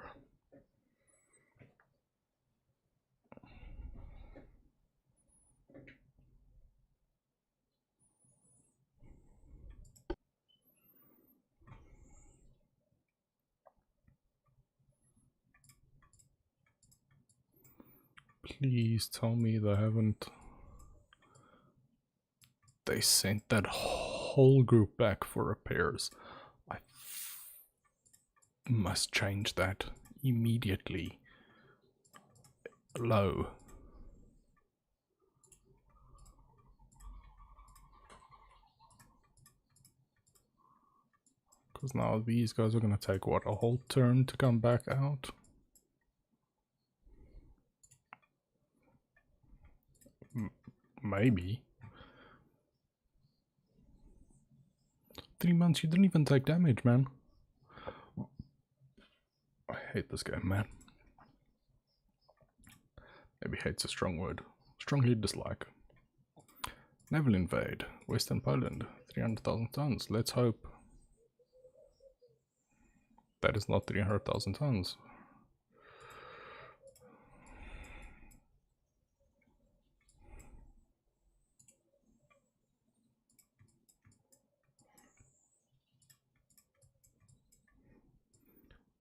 Speaker 1: Please tell me they haven't... They sent that whole group back for repairs. I must change that immediately. Low. Because now these guys are going to take, what, a whole turn to come back out? Maybe. 3 months, you didn't even take damage, man. I hate this game, man. Maybe hate's a strong word. Strongly dislike. Naval invade. Western Poland. 300,000 tons. Let's hope that is not 300,000 tons.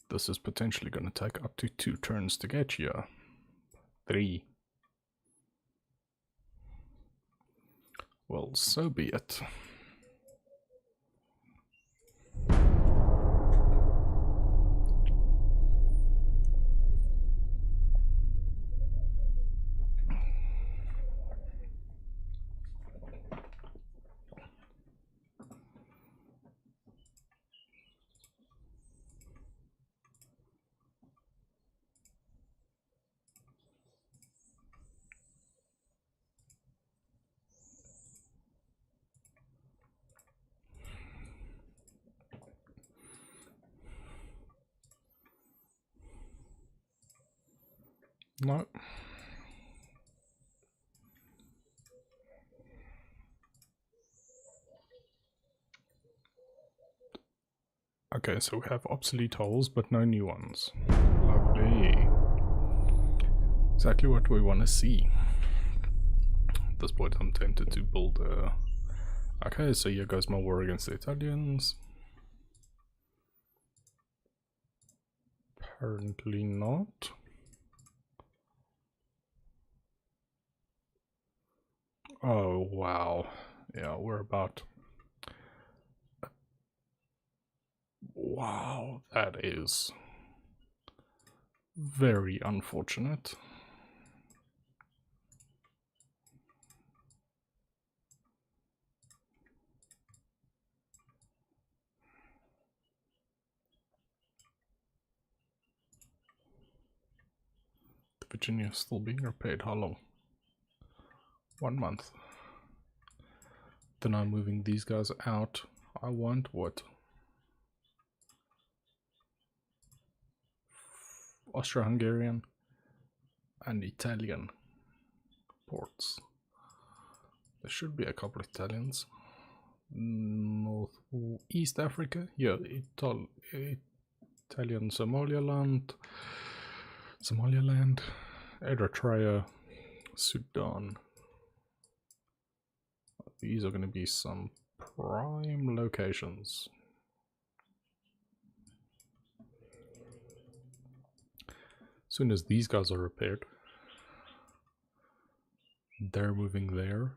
Speaker 1: This is potentially going to take up to 2 turns to get here. 3. Well, so be it. No. Okay, so we have obsolete holes, but no new ones. Lovely. Exactly what we want to see. At this point I'm tempted to build a... Okay, so here goes my war against the Italians. Apparently not. Oh wow. Yeah, we're about... Wow, that is very unfortunate. Virginia is still being repaired. How long? 1 month. Then I'm moving these guys out. I want what? Austro-Hungarian and Italian ports. There should be a couple of Italians. North East Africa? Yeah, Italian Somaliland, Eritrea, Sudan. These are going to be some prime locations. As soon as these guys are repaired, they're moving there.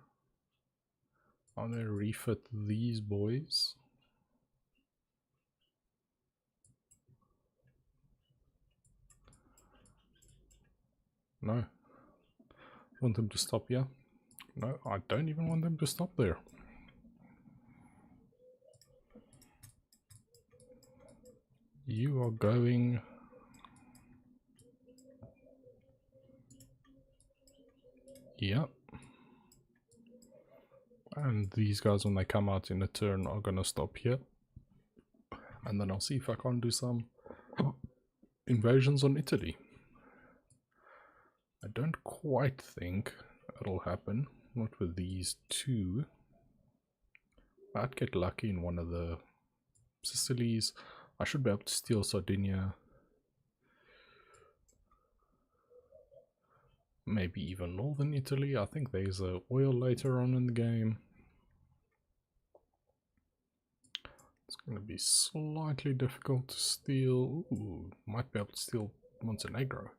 Speaker 1: I'm going to refit these boys. No. I want them to stop here. No, I don't even want them to stop there. You are going... Yep. And these guys, when they come out in a turn, are gonna stop here. And then I'll see if I can't do some invasions on Italy. I don't quite think it'll happen. Not with these two. I'd get lucky in one of the Sicilies. I should be able to steal Sardinia. Maybe even northern Italy. I think there's a oil later on in the game. It's going to be slightly difficult to steal. Ooh, might be able to steal Montenegro.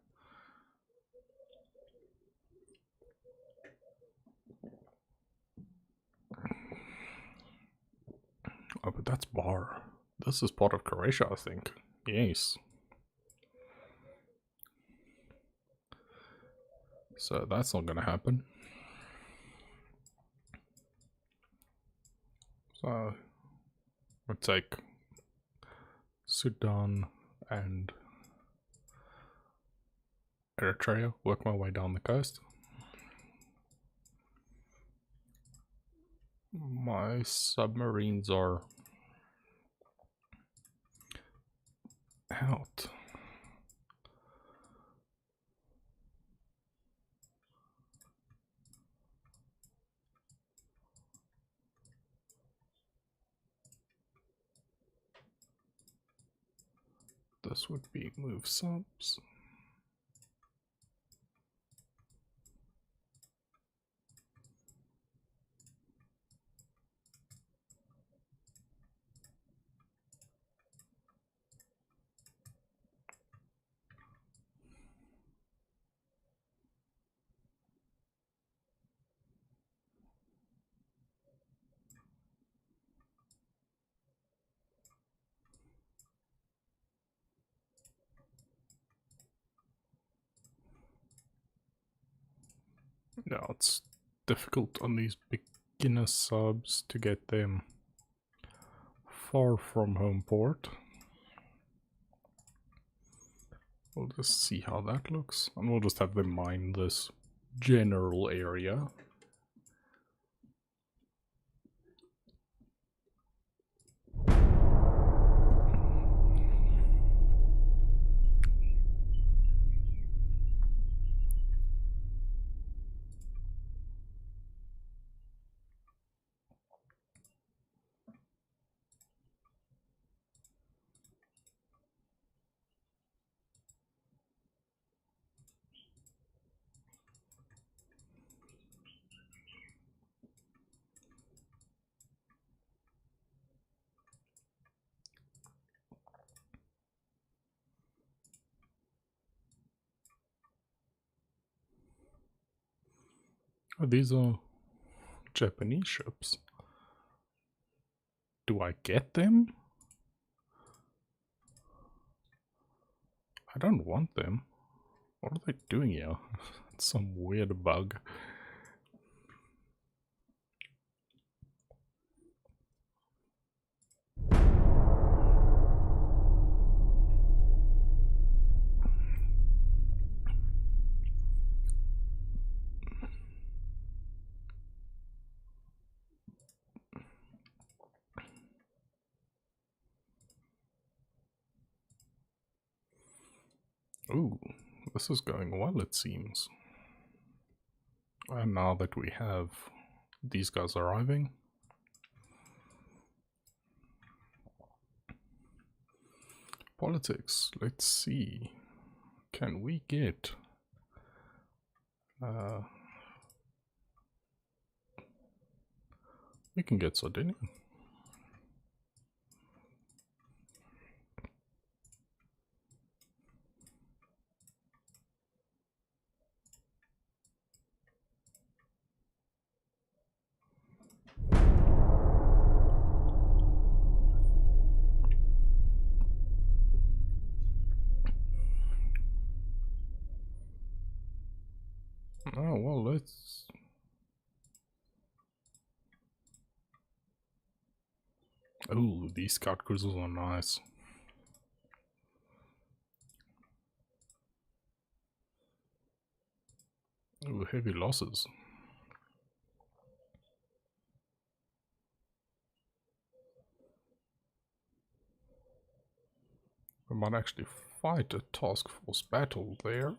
Speaker 1: Oh, but that's Bar. This is part of Croatia, I think. Yes. So that's not going to happen. So we'll take Sudan and Eritrea, work my way down the coast. My submarines are out. This would be move subs. Yeah, it's difficult on these beginner subs to get them far from home port. We'll just see how that looks, and we'll just have them mine this general area. Oh, these are Japanese ships. Do I get them? I don't want them. What are they doing here? It's some weird bug. Ooh, this is going well, it seems. And now that we have these guys arriving, politics, let's see. Can we get we can get Sardinia. Oh, well, let's... Oh, these scout cruisers are nice. Oh, heavy losses. We might actually fight a task force battle there.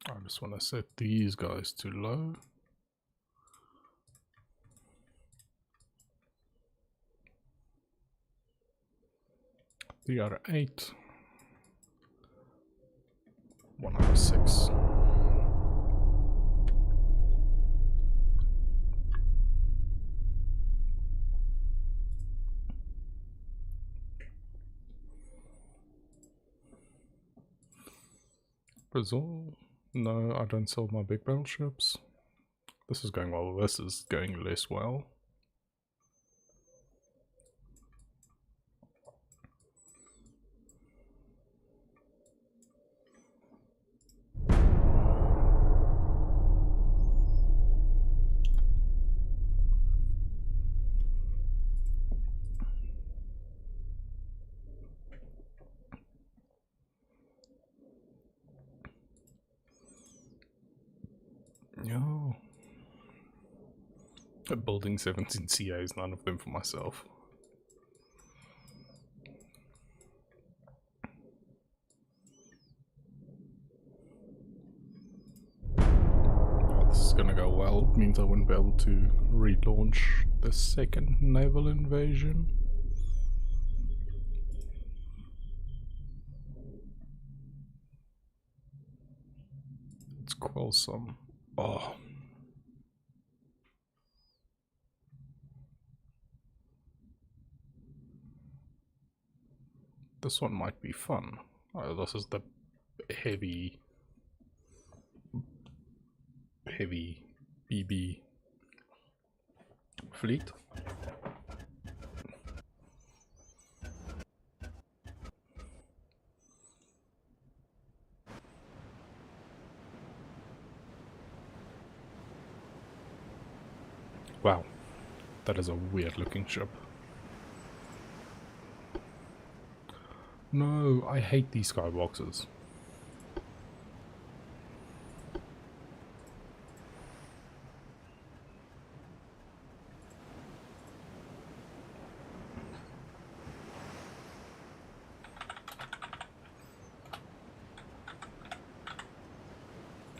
Speaker 1: I just want to set these guys too low. The other 8. 1 out of 6. Brazil? No, I don't sell my big battleships. This is going well, this is going less well. No. Building 17 CAs, none of them for myself. Oh, this is gonna go well. It means I wouldn't be able to relaunch the second naval invasion. It's quarrelsome. Oh. This one might be fun. Oh, this is the heavy BB fleet. Wow, that is a weird looking ship. No, I hate these skyboxes.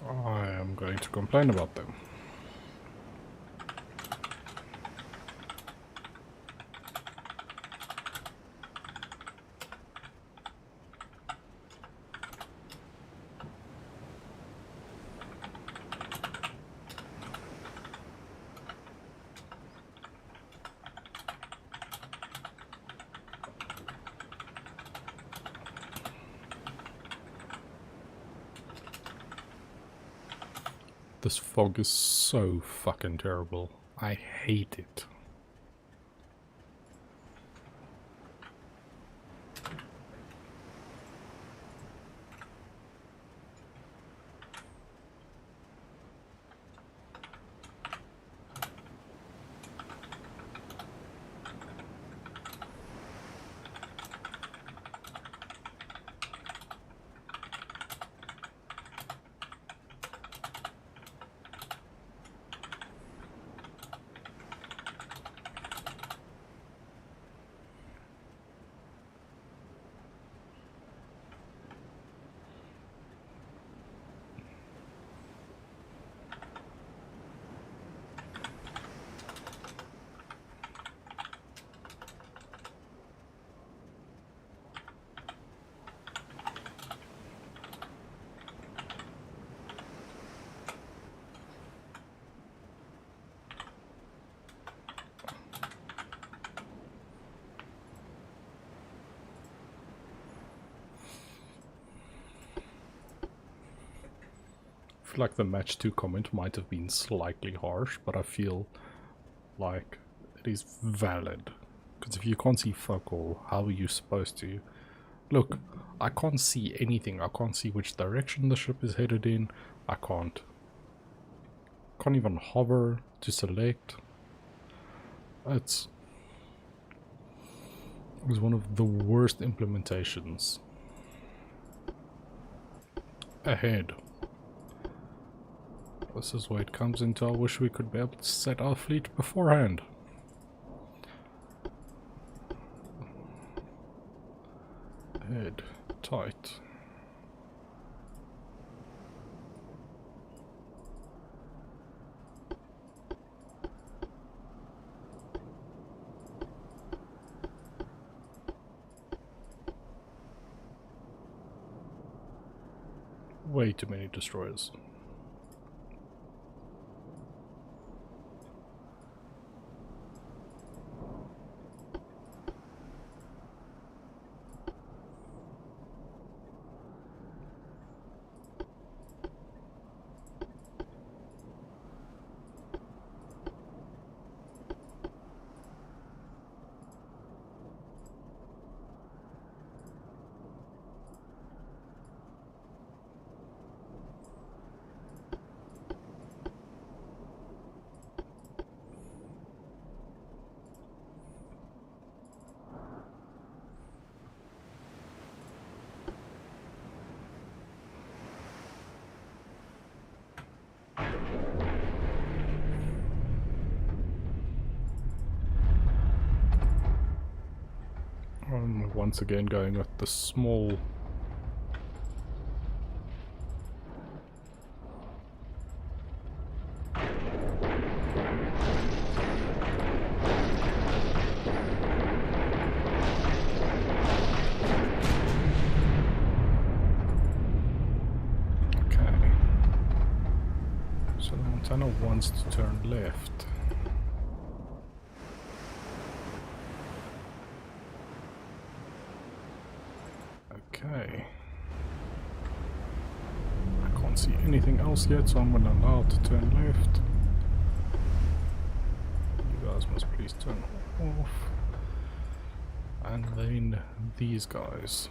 Speaker 1: I am going to complain about them. This fog is so fucking terrible. I hate it. I feel like the match 2 comment might have been slightly harsh, but I feel like it is valid. Because if you can't see fuck all, how are you supposed to? Look, I can't see anything. I can't see which direction the ship is headed in. I can't even hover to select. It was one of the worst implementations. Ahead. This is where it comes into, I wish we could be able to set our fleet beforehand. Head tight. Way too many destroyers. Once again going with the small Montana wants to turn left. Okay. I can't see anything else yet, so I'm going to allow it to turn left. You guys must please turn off. And then these guys.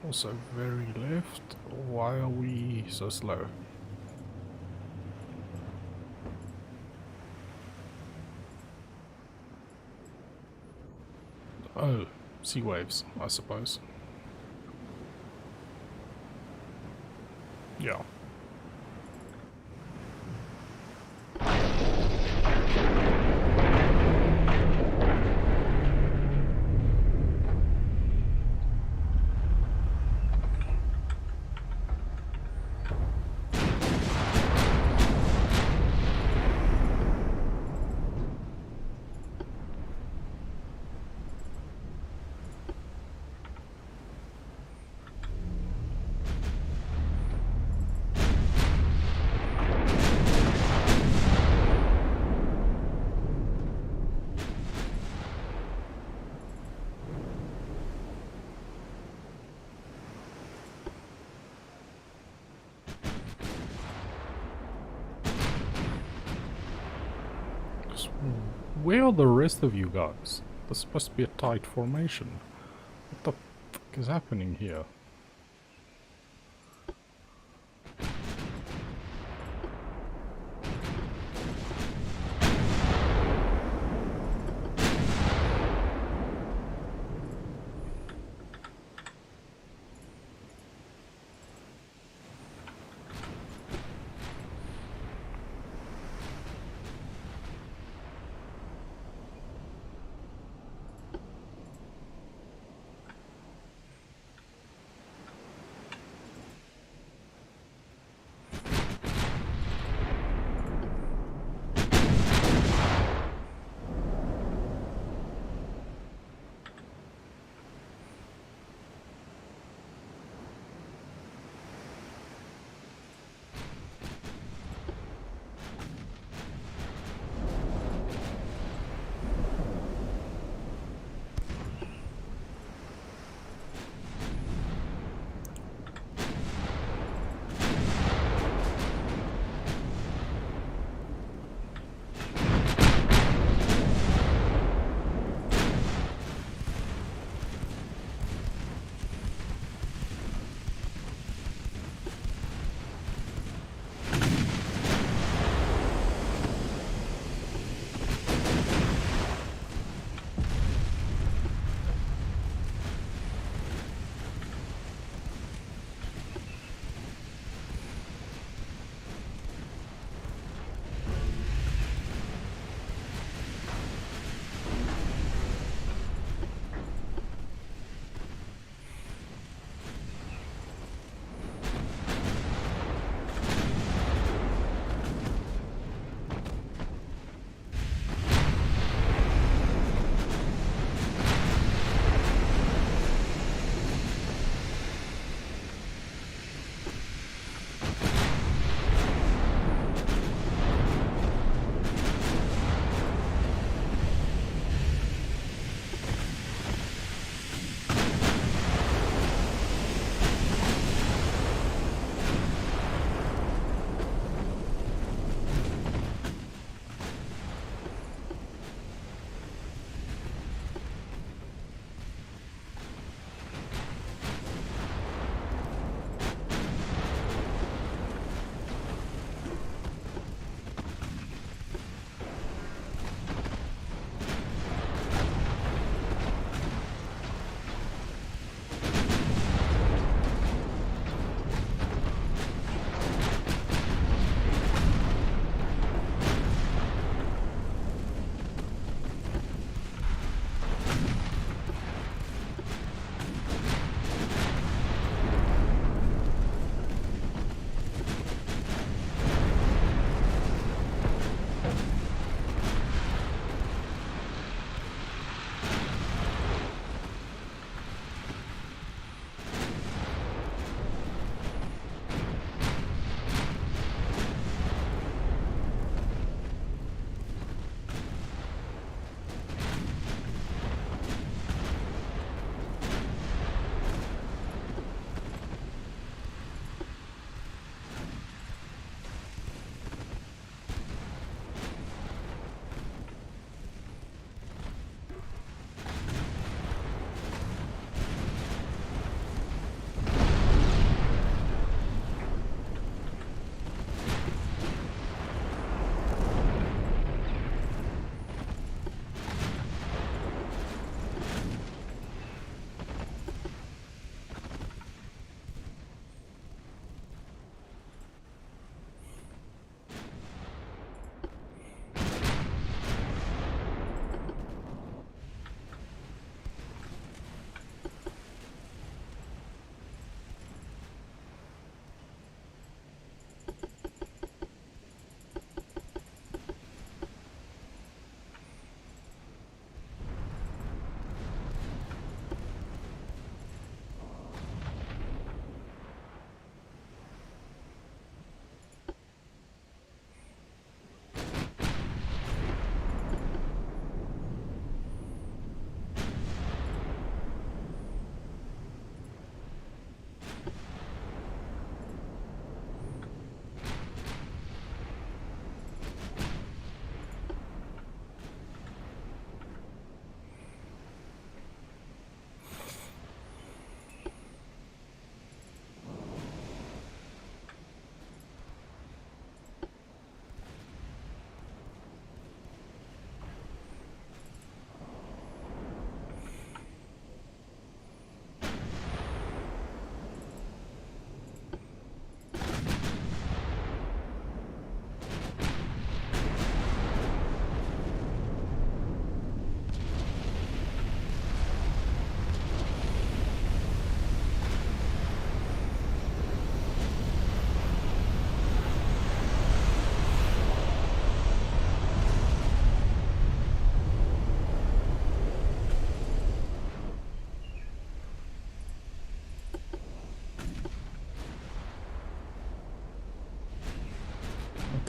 Speaker 1: Also very left. Why are we so slow? Oh, sea waves, I suppose. Yeah. Dreadnoughts. Where are the rest of you guys? This is supposed to be a tight formation. What the fuck is happening here?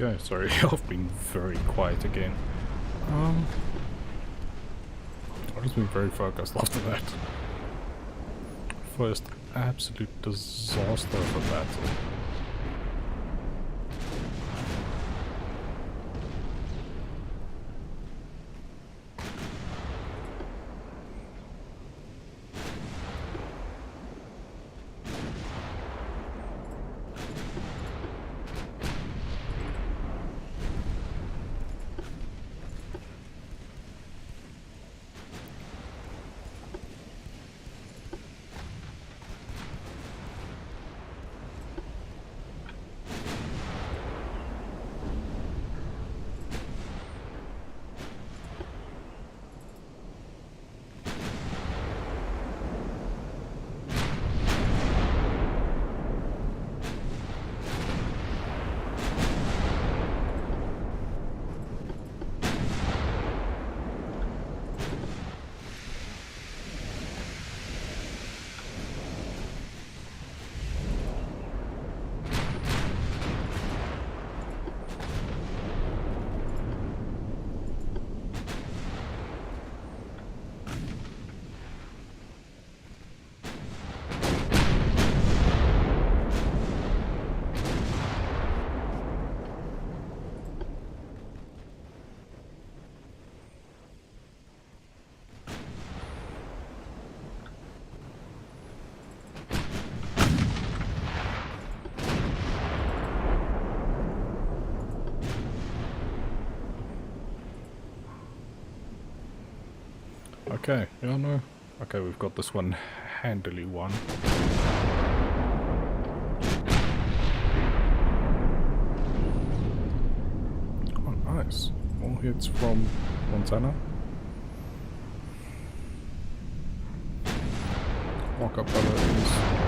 Speaker 1: Okay, sorry, I've been very quiet again. I've just been very focused after that. First absolute disaster of a battle. Okay, yeah, no. Okay, we've got this one handily won. Oh, nice. More hits from Montana. Walk-up is...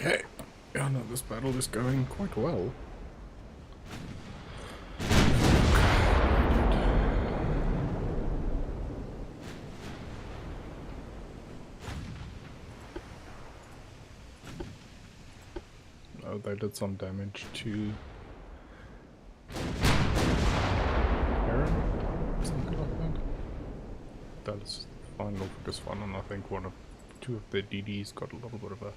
Speaker 1: Okay. Yeah, no, this battle is going quite well. Oh, they did some damage to Aaron, something like that. That's fine for this one, and I think two of the DDs got a little bit of a...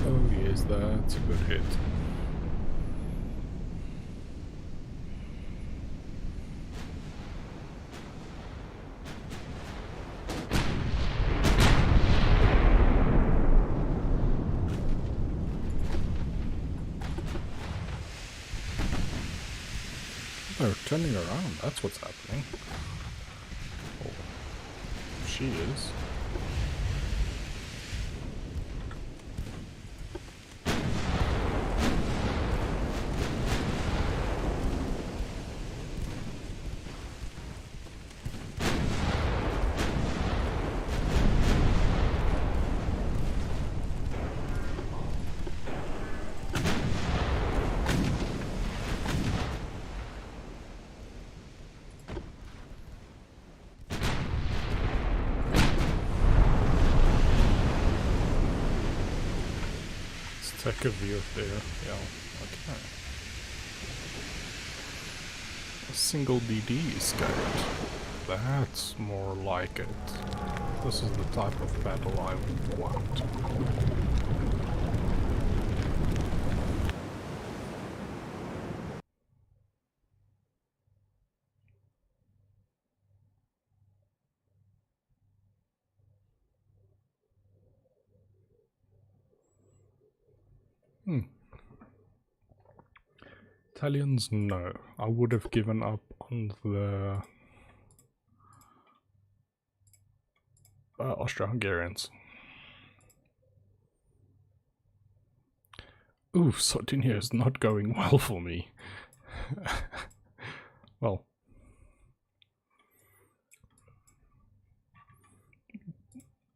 Speaker 1: Oh yes, that's a good hit. They're turning around, that's what's happening. Oh, she is. Take a view of there, yeah, okay. A single DD escaped. That's more like it. This is the type of battle I want. Italians, no. I would have given up on the Austro-Hungarians. Ooh, Sardinia is not going well for me. Well.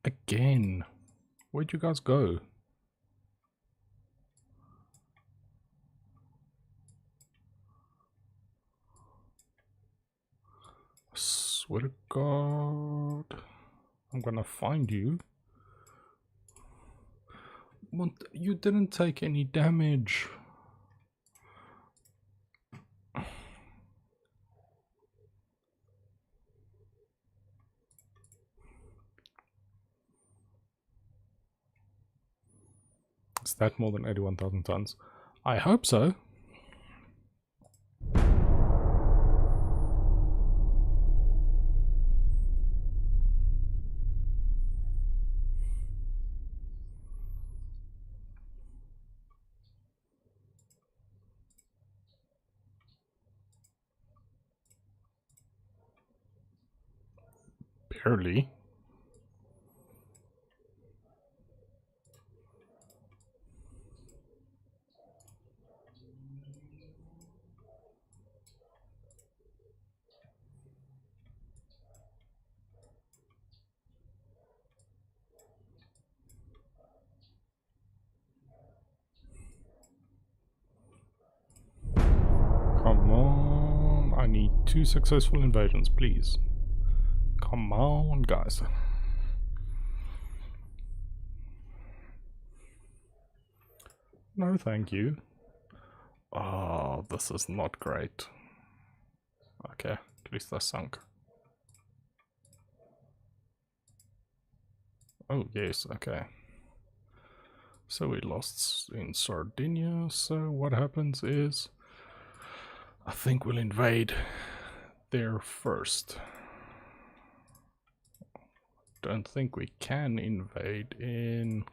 Speaker 1: Again. Where'd you guys go? Swear to God. I'm gonna find you. What? You didn't take any damage. Is that more than 81,000 tons? I hope so. Barely. Come on, I need 2 successful invasions, please. Come on, guys. No, thank you. Oh, this is not great. Okay, at least I sunk. Oh, yes, okay. So we lost in Sardinia, so what happens is... I think we'll invade there first. Don't think we can invade in...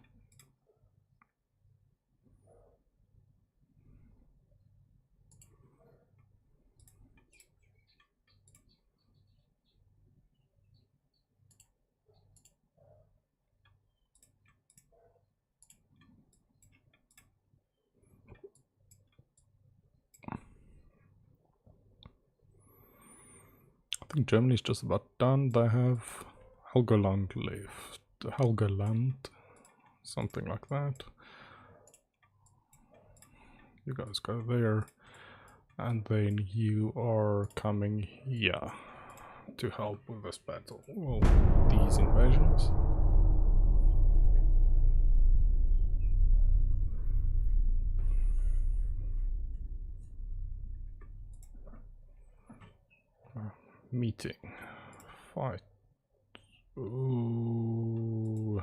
Speaker 1: think Germany's just about done. They have Helgoland left. Helgoland, something like that. You guys go there, and then you are coming here to help with this battle. Well, these invasions. Meeting. Fight. Ooh.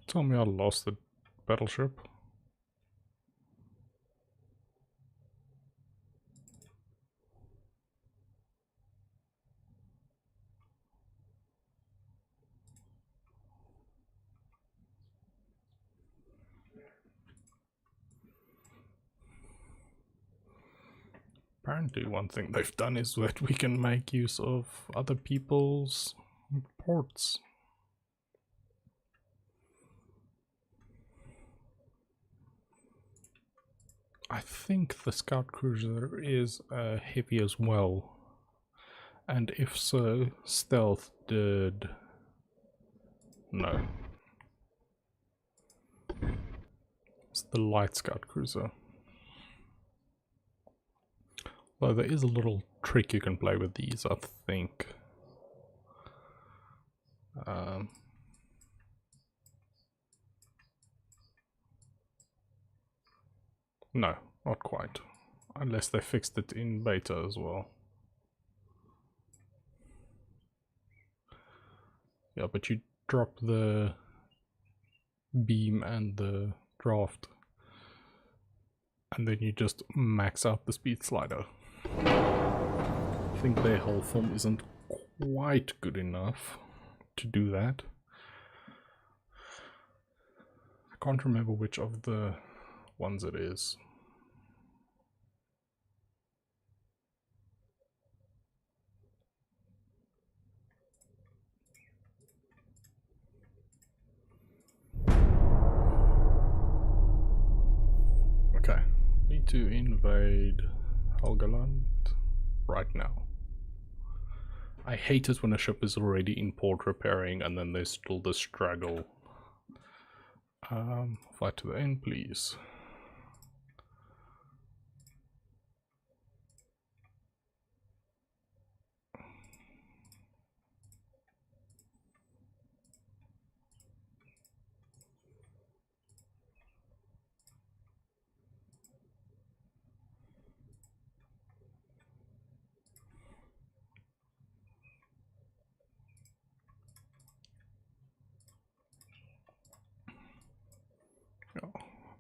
Speaker 1: Tell me I lost the battleship. Apparently one thing they've done is that we can make use of other people's ports. I think the scout cruiser is heavy as well. And if so, stealth did... No. It's the light scout cruiser. Though there is a little trick you can play with these, I think. No, not quite. Unless they fixed it in beta as well. Yeah, but you drop the beam and the draft, and then you just max out the speed slider. I think their hull form isn't quite good enough to do that. I can't remember which of the ones it is. Okay, need to invade Helgoland right now. I hate it when a ship is already in port repairing and then there's still the struggle. Fight to the end, please.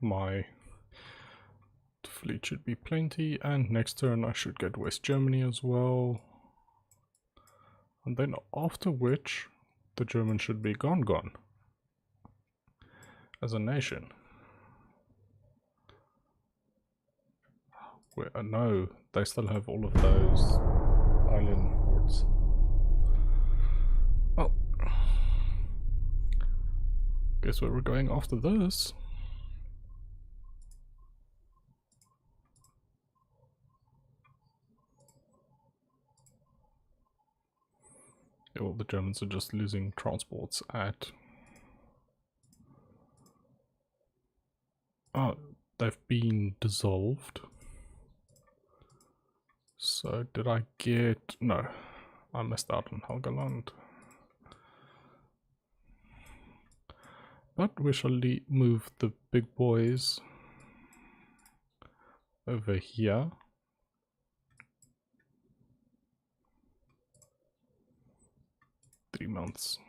Speaker 1: My fleet should be plenty, and next turn I should get West Germany as well. And then after which, the Germans should be gone. As a nation. No, they still have all of those island ports. Oh. Guess where we're going after this? Yeah, well, the Germans are just losing transports at... Oh, they've been dissolved. So, did I get... No, I missed out on Helgoland. But we shall move the big boys over here. Months.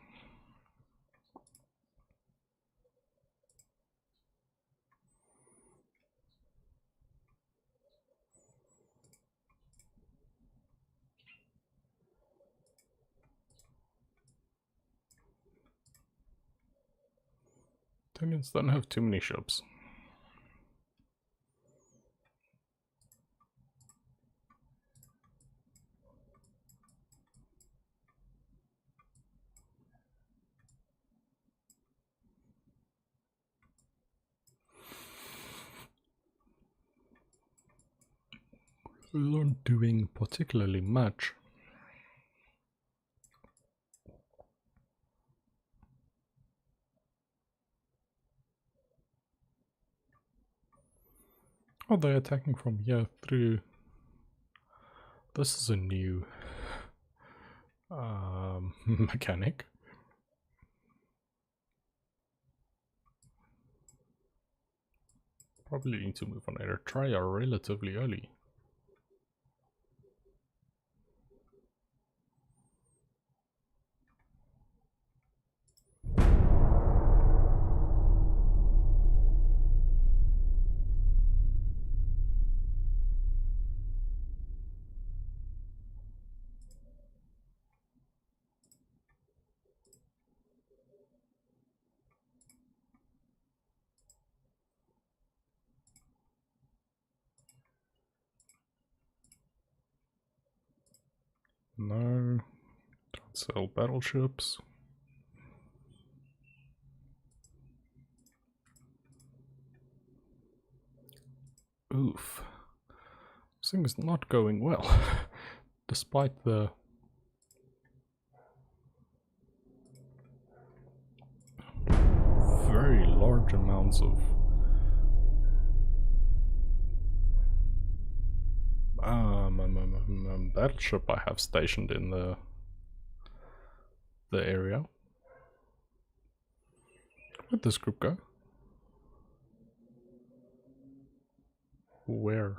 Speaker 1: Italians don't have too many ships. They aren't doing particularly much. Oh, they're attacking from here through. This is a new mechanic. Probably need to move on Eritrea relatively early. No, don't sell battleships. Oof. This thing is not going well, despite the very large amounts of battleship I have stationed in the area. Where'd this group go? Where?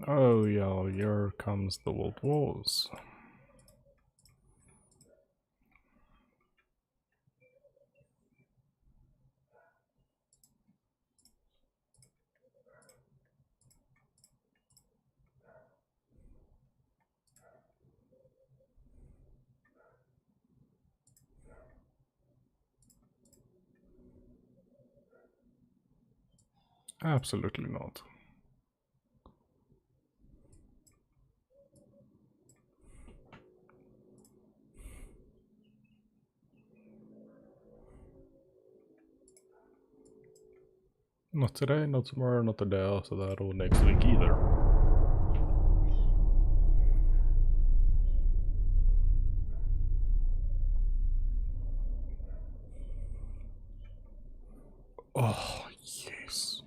Speaker 1: Oh yeah, here comes the World Wars. Absolutely not. Not today, not tomorrow, not the day after that, or next week either. Oh, yes.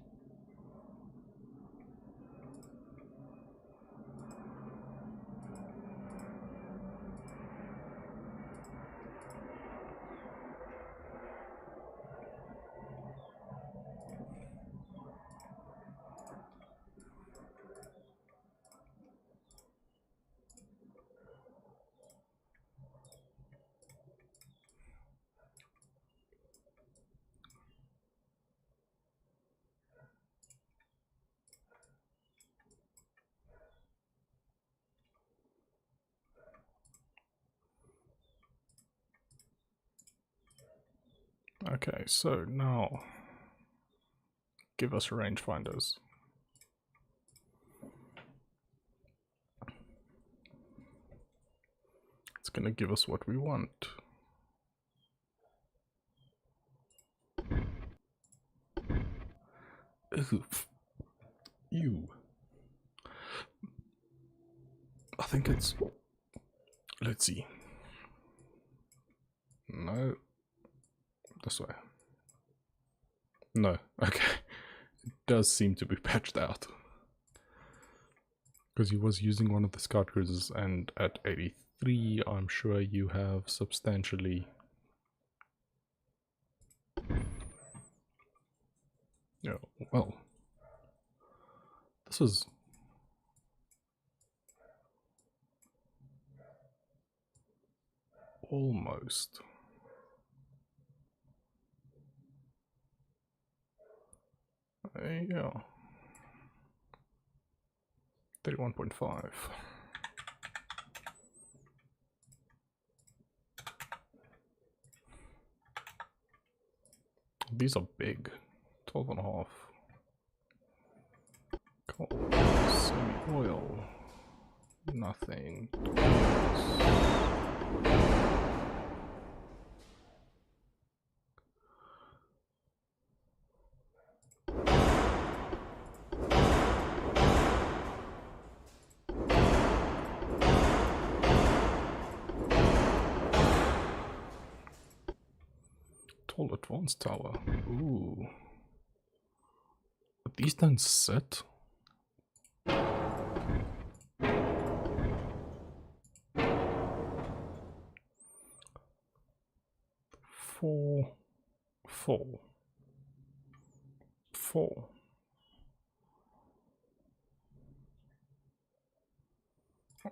Speaker 1: Okay, so now give us rangefinders. It's gonna give us what we want. Oof. You. I think it's. Let's see. No. This way. No. Okay. It does seem to be patched out. Because he was using one of the scout cruisers, and at 83, I'm sure you have substantially. Yeah, well. This is. Almost. Yeah. 31.5. These are big. 12.5. Coal. Semi-oil. Nothing. Tall advanced tower. Ooh. But these don't sit. Four.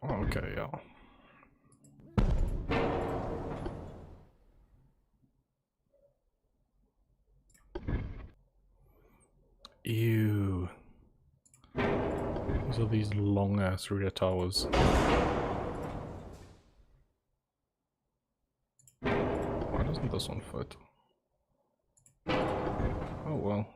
Speaker 1: Okay, yeah. Ew. These are these long ass rear towers. Why doesn't this one fit? Oh well.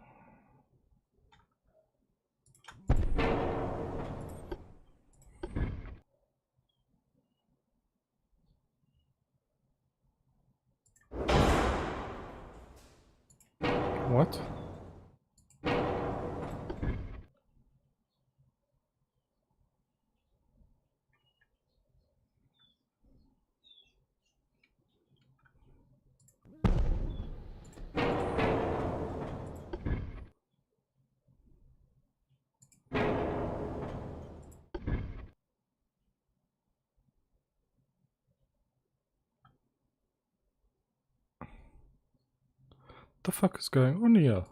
Speaker 1: What? The fuck is going on here?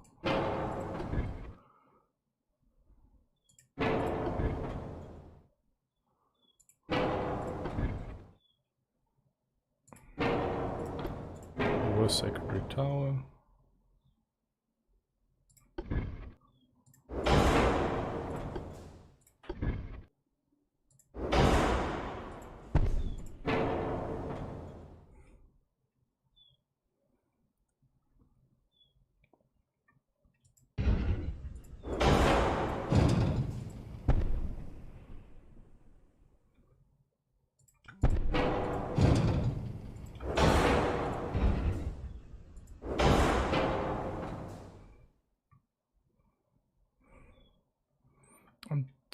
Speaker 1: Worst secondary tower.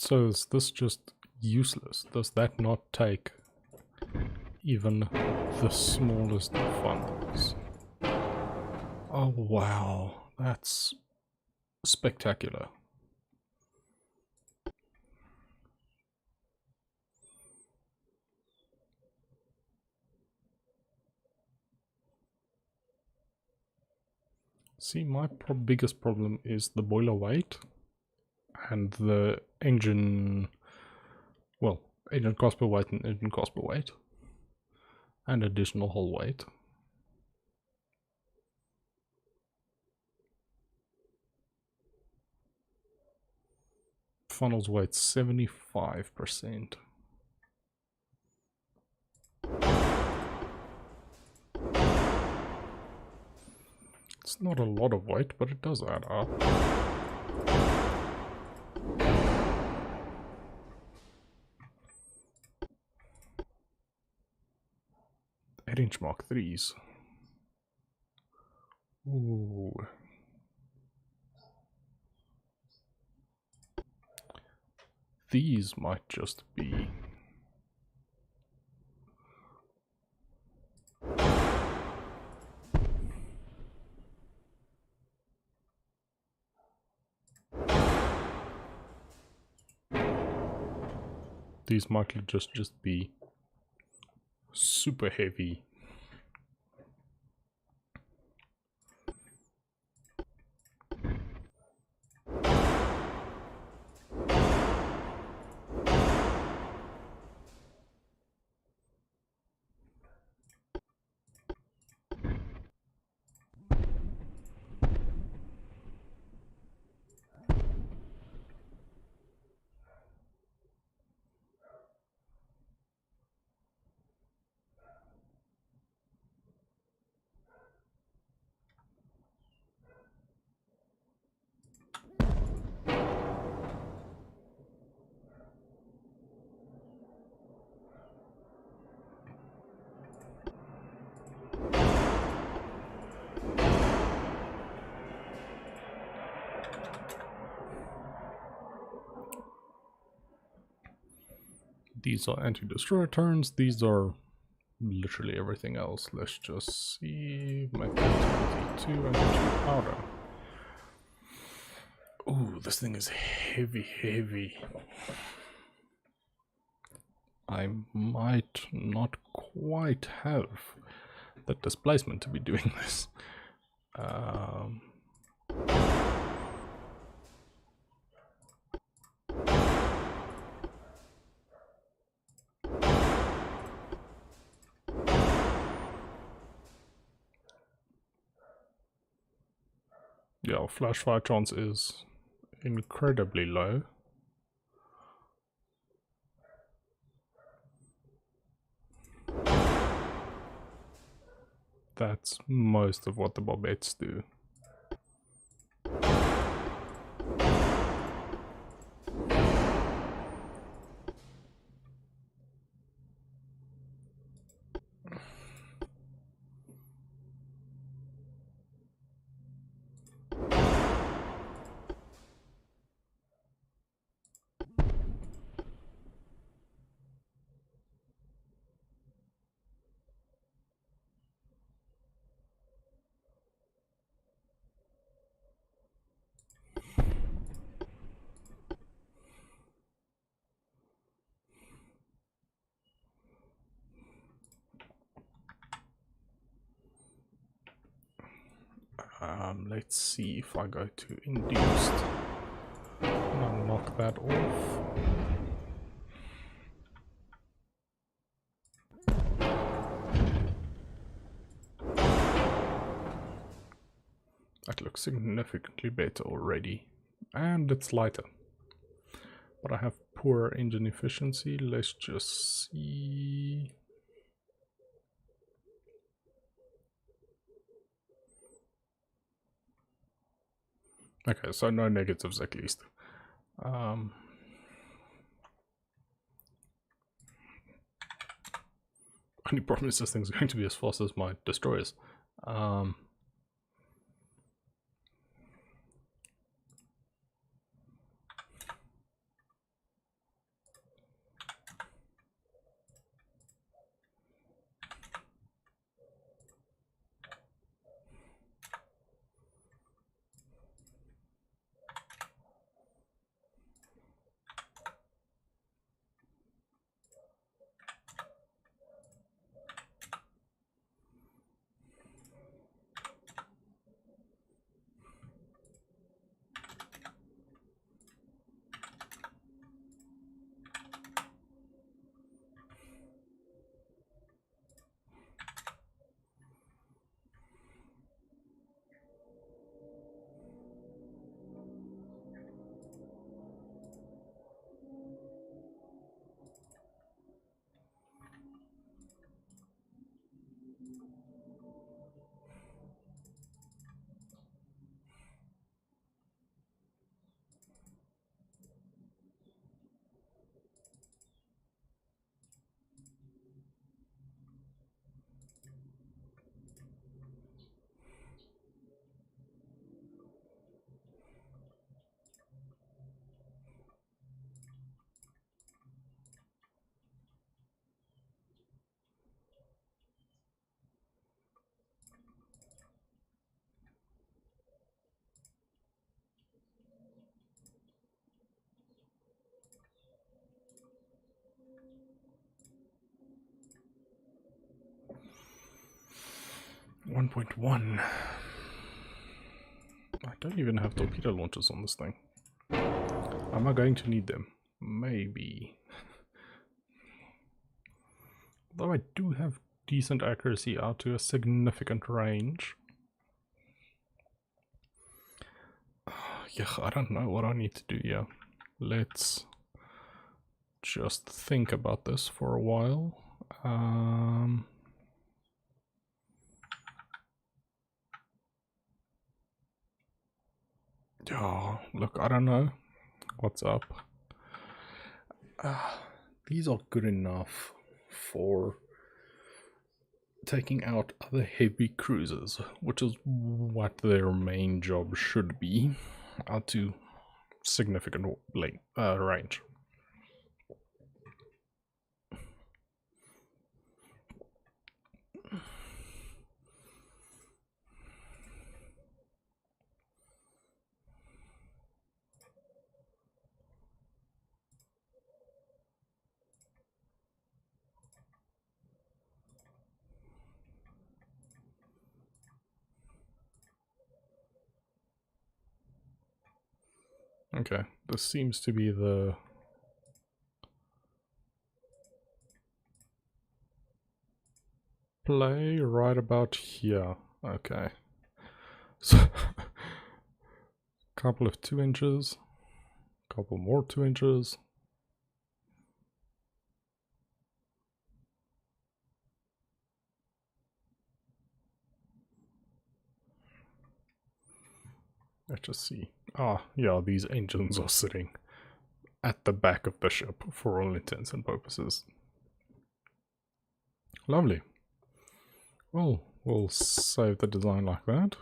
Speaker 1: So is this just useless? Does that not take even the smallest of funds? Oh wow, that's spectacular. See, my biggest problem is the boiler weight and the engine, well, engine cost per weight and engine cost per weight, and additional hull weight. Funnels weight 75%. It's not a lot of weight, but it does add up. 8-inch Mark IIIs. Ooh. These might just be... These might just be super heavy. These are anti-destroyer turns. These are literally everything else. Let's just see. Make that 22 and 2 powder. Ooh, this thing is heavy. I might not quite have that displacement to be doing this. Yeah, flash fire chance is incredibly low. That's most of what the Bobettes do. Let's see if I go to induced. I'll knock that off. That looks significantly better already. And it's lighter. But I have poor engine efficiency. Let's just see. Okay, so no negatives at least. Only problem is this thing's going to be as fast as my destroyers. .1. I don't even have torpedo launchers on this thing. Am I going to need them? Maybe. Though I do have decent accuracy out to a significant range. Yeah, I don't know what I need to do here. Let's just think about this for a while. Oh, look, I don't know what's up. These are good enough for taking out other heavy cruisers, which is what their main job should be, out to significant range. Okay, this seems to be the play right about here. Okay. So couple of 2 inches, couple more 2 inches. Let's just see. Ah, yeah, these engines are sitting at the back of the ship for all intents and purposes. Lovely. Well, we'll save the design like that.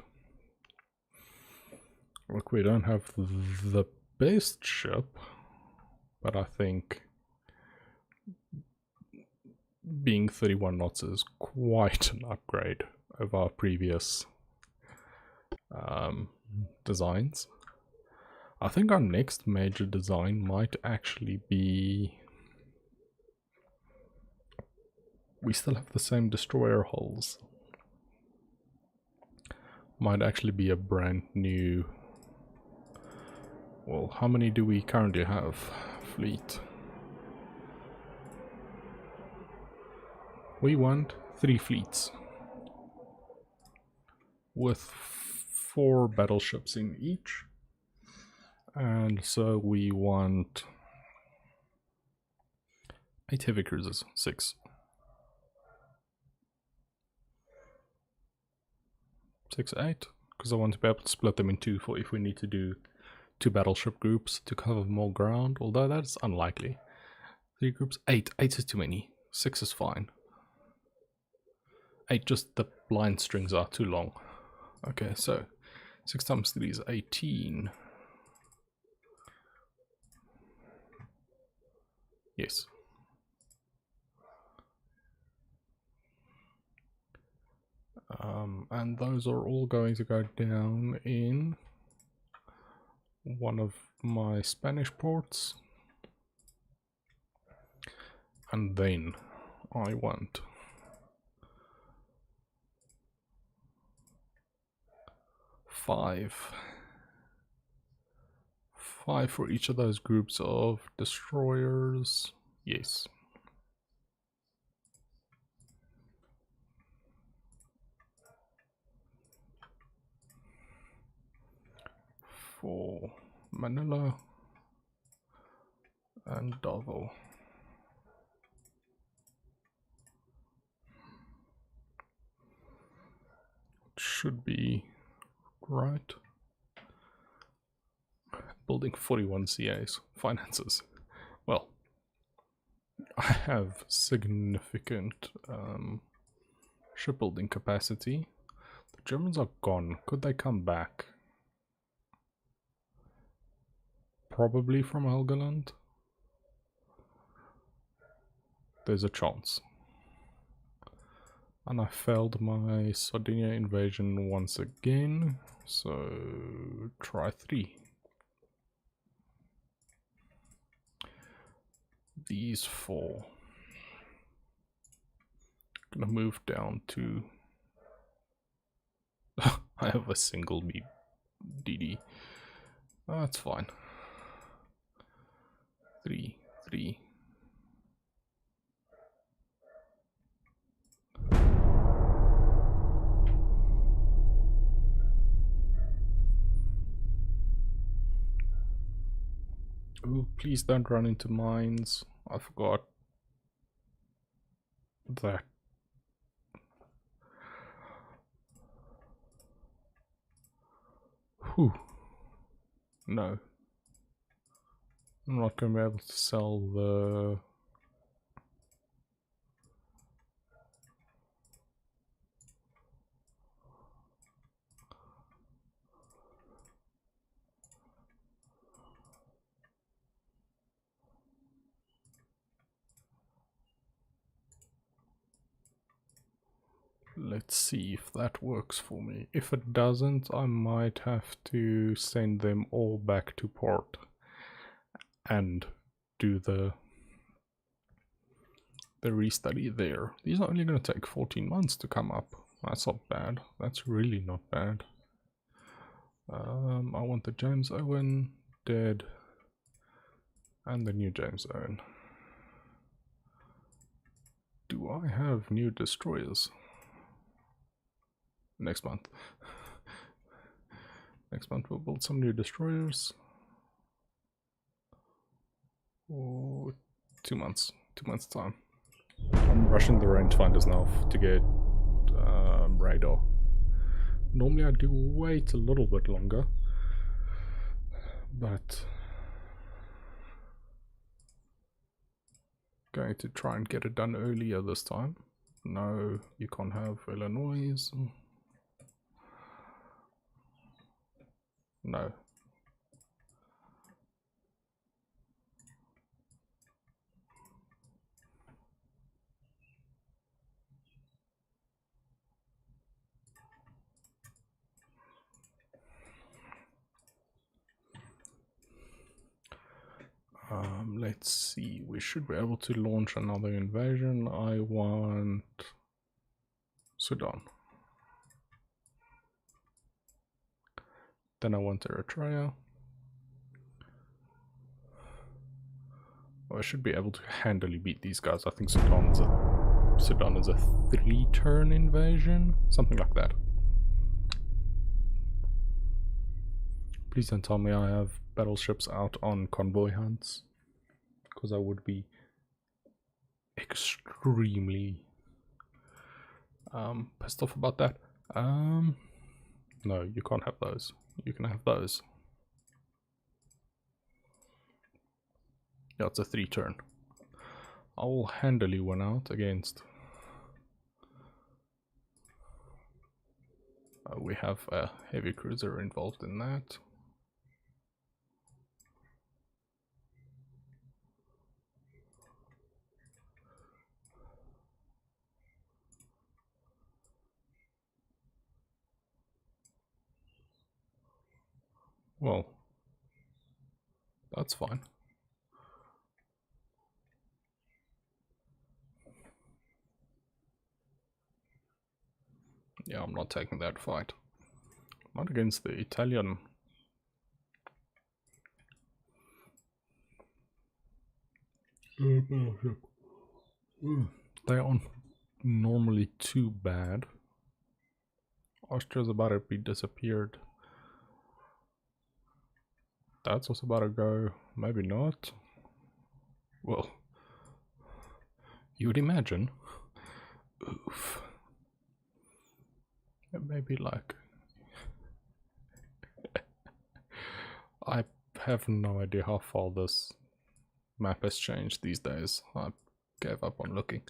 Speaker 1: Look, we don't have the best ship, but I think being 31 knots is quite an upgrade over our previous designs. I think our next major design might actually be... We still have the same destroyer hulls. Might actually be a brand new... Well, how many do we currently have? Fleet. We want 3 fleets. With 4 battleships in each. And so we want 8 heavy cruisers, 6. 6, 8, because I want to be able to split them in 2 for if we need to do 2 battleship groups to cover more ground, although that's unlikely. 3 groups, 8. 8 is too many. 6 is fine. 8, just the line strings are too long. Okay, so 6 times 3 is 18. Yes. And those are all going to go down in one of my Spanish ports. And then I want 5 for each of those groups of destroyers. Yes. For Manila and Davao. Should be right. Building 41 CAs. Finances. Well, I have significant shipbuilding capacity. The Germans are gone. Could they come back? Probably from Helgoland. There's a chance. And I failed my Sardinia invasion once again, so try 3. These 4. Gonna move down to... I have a single DD. Oh, that's fine. 3, 3. Ooh, please don't run into mines. I forgot that. Whew. No. I'm not going to be able to sell the... Let's see if that works for me. If it doesn't, I might have to send them all back to port and do the restudy there. These are only going to take 14 months to come up. That's not bad. That's really not bad. I want the James Owen dead. And the New James Zone. Do I have new destroyers? Next month. Next month we'll build some new destroyers. Oh, 2 months. 2 months time. I'm rushing the rangefinders now to get radar. Normally I do wait a little bit longer, but going to try and get it done earlier this time. No, you can't have Illinois. No. Let's see, we should be able to launch another invasion. I want Sudan. Then I want Eritrea. I should be able to handily beat these guys. I think Sudan is a 3-turn invasion, something like that. Please don't tell me I have battleships out on convoy hunts, because I would be extremely pissed off about that. No, you can't have those. You can have those. Yeah, it's a 3-turn. I will handily win out against. We have a heavy cruiser involved in that. Well, that's fine. Yeah, I'm not taking that fight. Not against the Italian. They aren't normally too bad. Austria's about to be disappeared. That's also about to go. Maybe not. Well, you would imagine. Oof. It may be like. I have no idea how far this map has changed these days. I gave up on looking.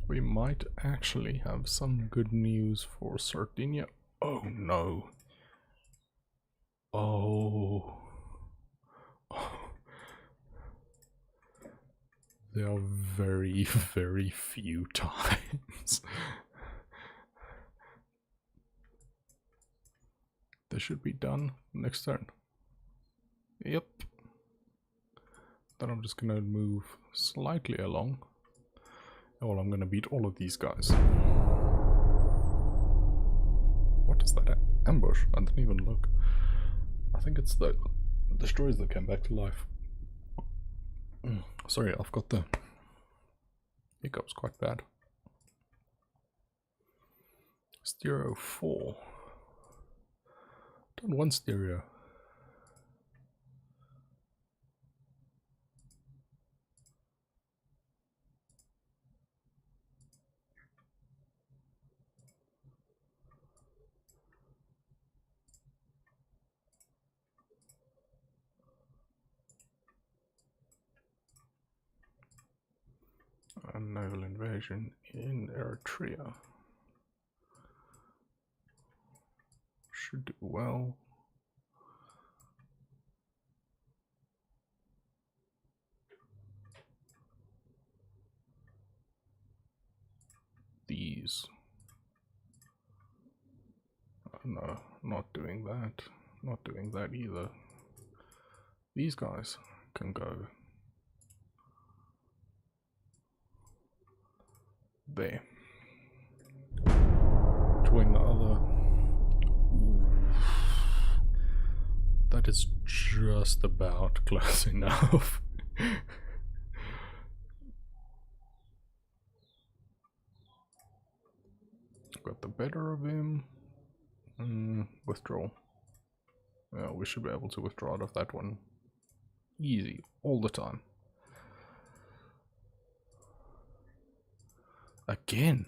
Speaker 1: We might actually have some good news for Sardinia. Oh no. Oh. There are very, very few times. This should be done next turn. Yep. Then I'm just gonna move slightly along. Oh, I'm gonna beat all of these guys. What is that ambush? I didn't even look. I think it's the destroyers that came back to life. Sorry, I've got the hiccups quite bad. Stereo 4. Done one stereo. A naval invasion in Eritrea. Should do well. These. No, not doing that. Not doing that either. These guys can go there. Join the other. Ooh. That is just about close enough. Got the better of him. Withdraw. Yeah, we should be able to withdraw out of that one. Easy, all the time. Again.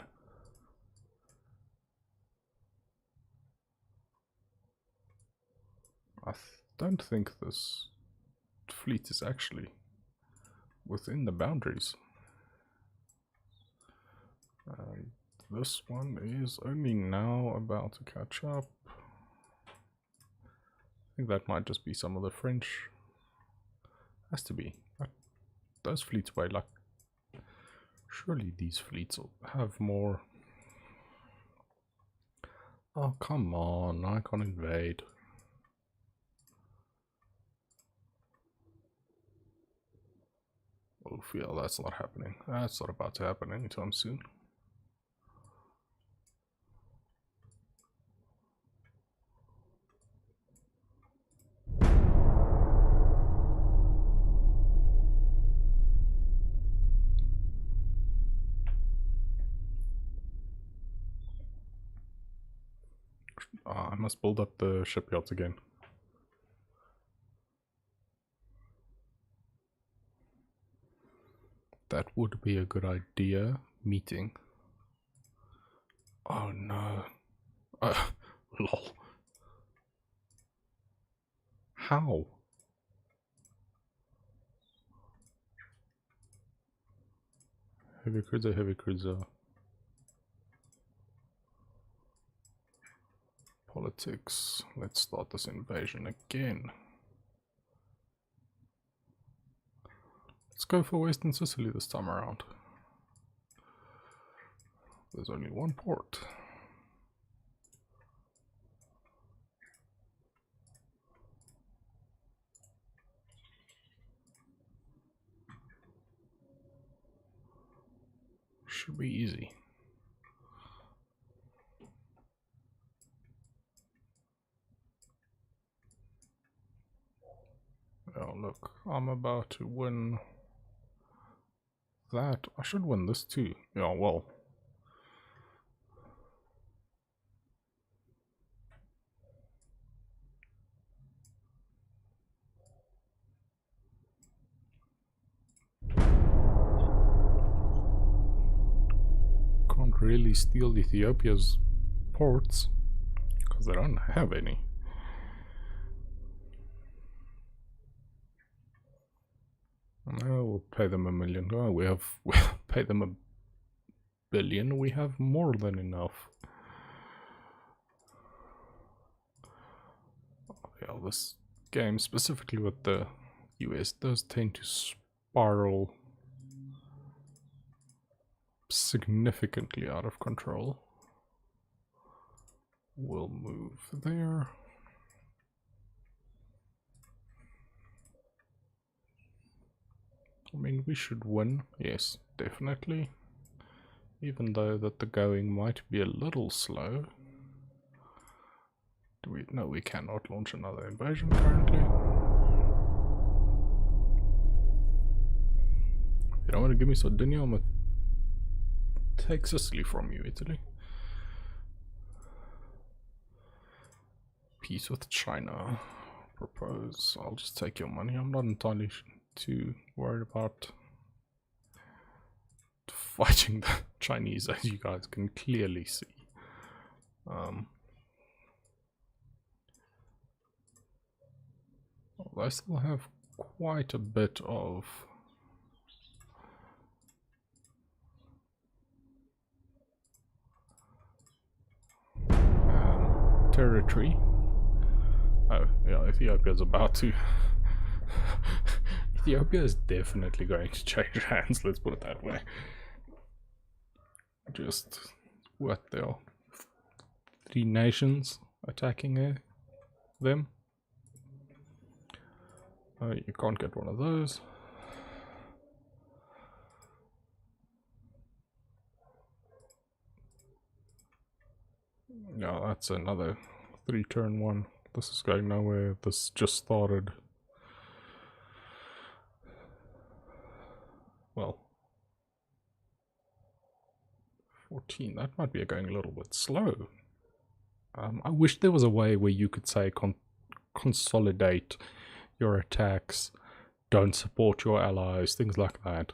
Speaker 1: I don't think this fleet is actually within the boundaries. And this one is only now about to catch up. I think that might just be some of the French. Has to be. Those fleets weigh like... Surely these fleets will have more... Oh, come on, I can't invade. Oh, yeah, that's not happening. That's not about to happen anytime soon. I must build up the shipyards again. That would be a good idea. Meeting. Oh no. Lol. How? Heavy cruiser, heavy cruiser. Politics. Let's start this invasion again. Let's go for Western Sicily this time around. There's only one port. Should be easy. Oh look, I'm about to win that. I should win this too. Yeah, well. Can't really steal Ethiopia's ports because they don't have any. No, we'll pay them $1 million. Oh, we'll pay them $1 billion. We have more than enough. Yeah, this game, specifically with the US, does tend to spiral significantly out of control. We'll move there. I mean, we should win, yes, definitely. Even though that the going might be a little slow. Do we? No, we cannot launch another invasion currently. You don't want to give me Sardinia, I'm gonna take Sicily from you, Italy. Peace with China. Propose. I'll just take your money. I'm not entirely too worried about fighting the Chinese, as you guys can clearly see. Well, I still have quite a bit of territory. Oh, yeah, Ethiopia's about to. Ethiopia is definitely going to change hands, let's put it that way. Just what, there are 3 nations attacking them. You can't get one of those. Yeah, that's another 3-turn one. This is going nowhere. This just started. Well, 14. That might be going a little bit slow. I wish there was a way where you could say consolidate your attacks, don't support your allies, things like that.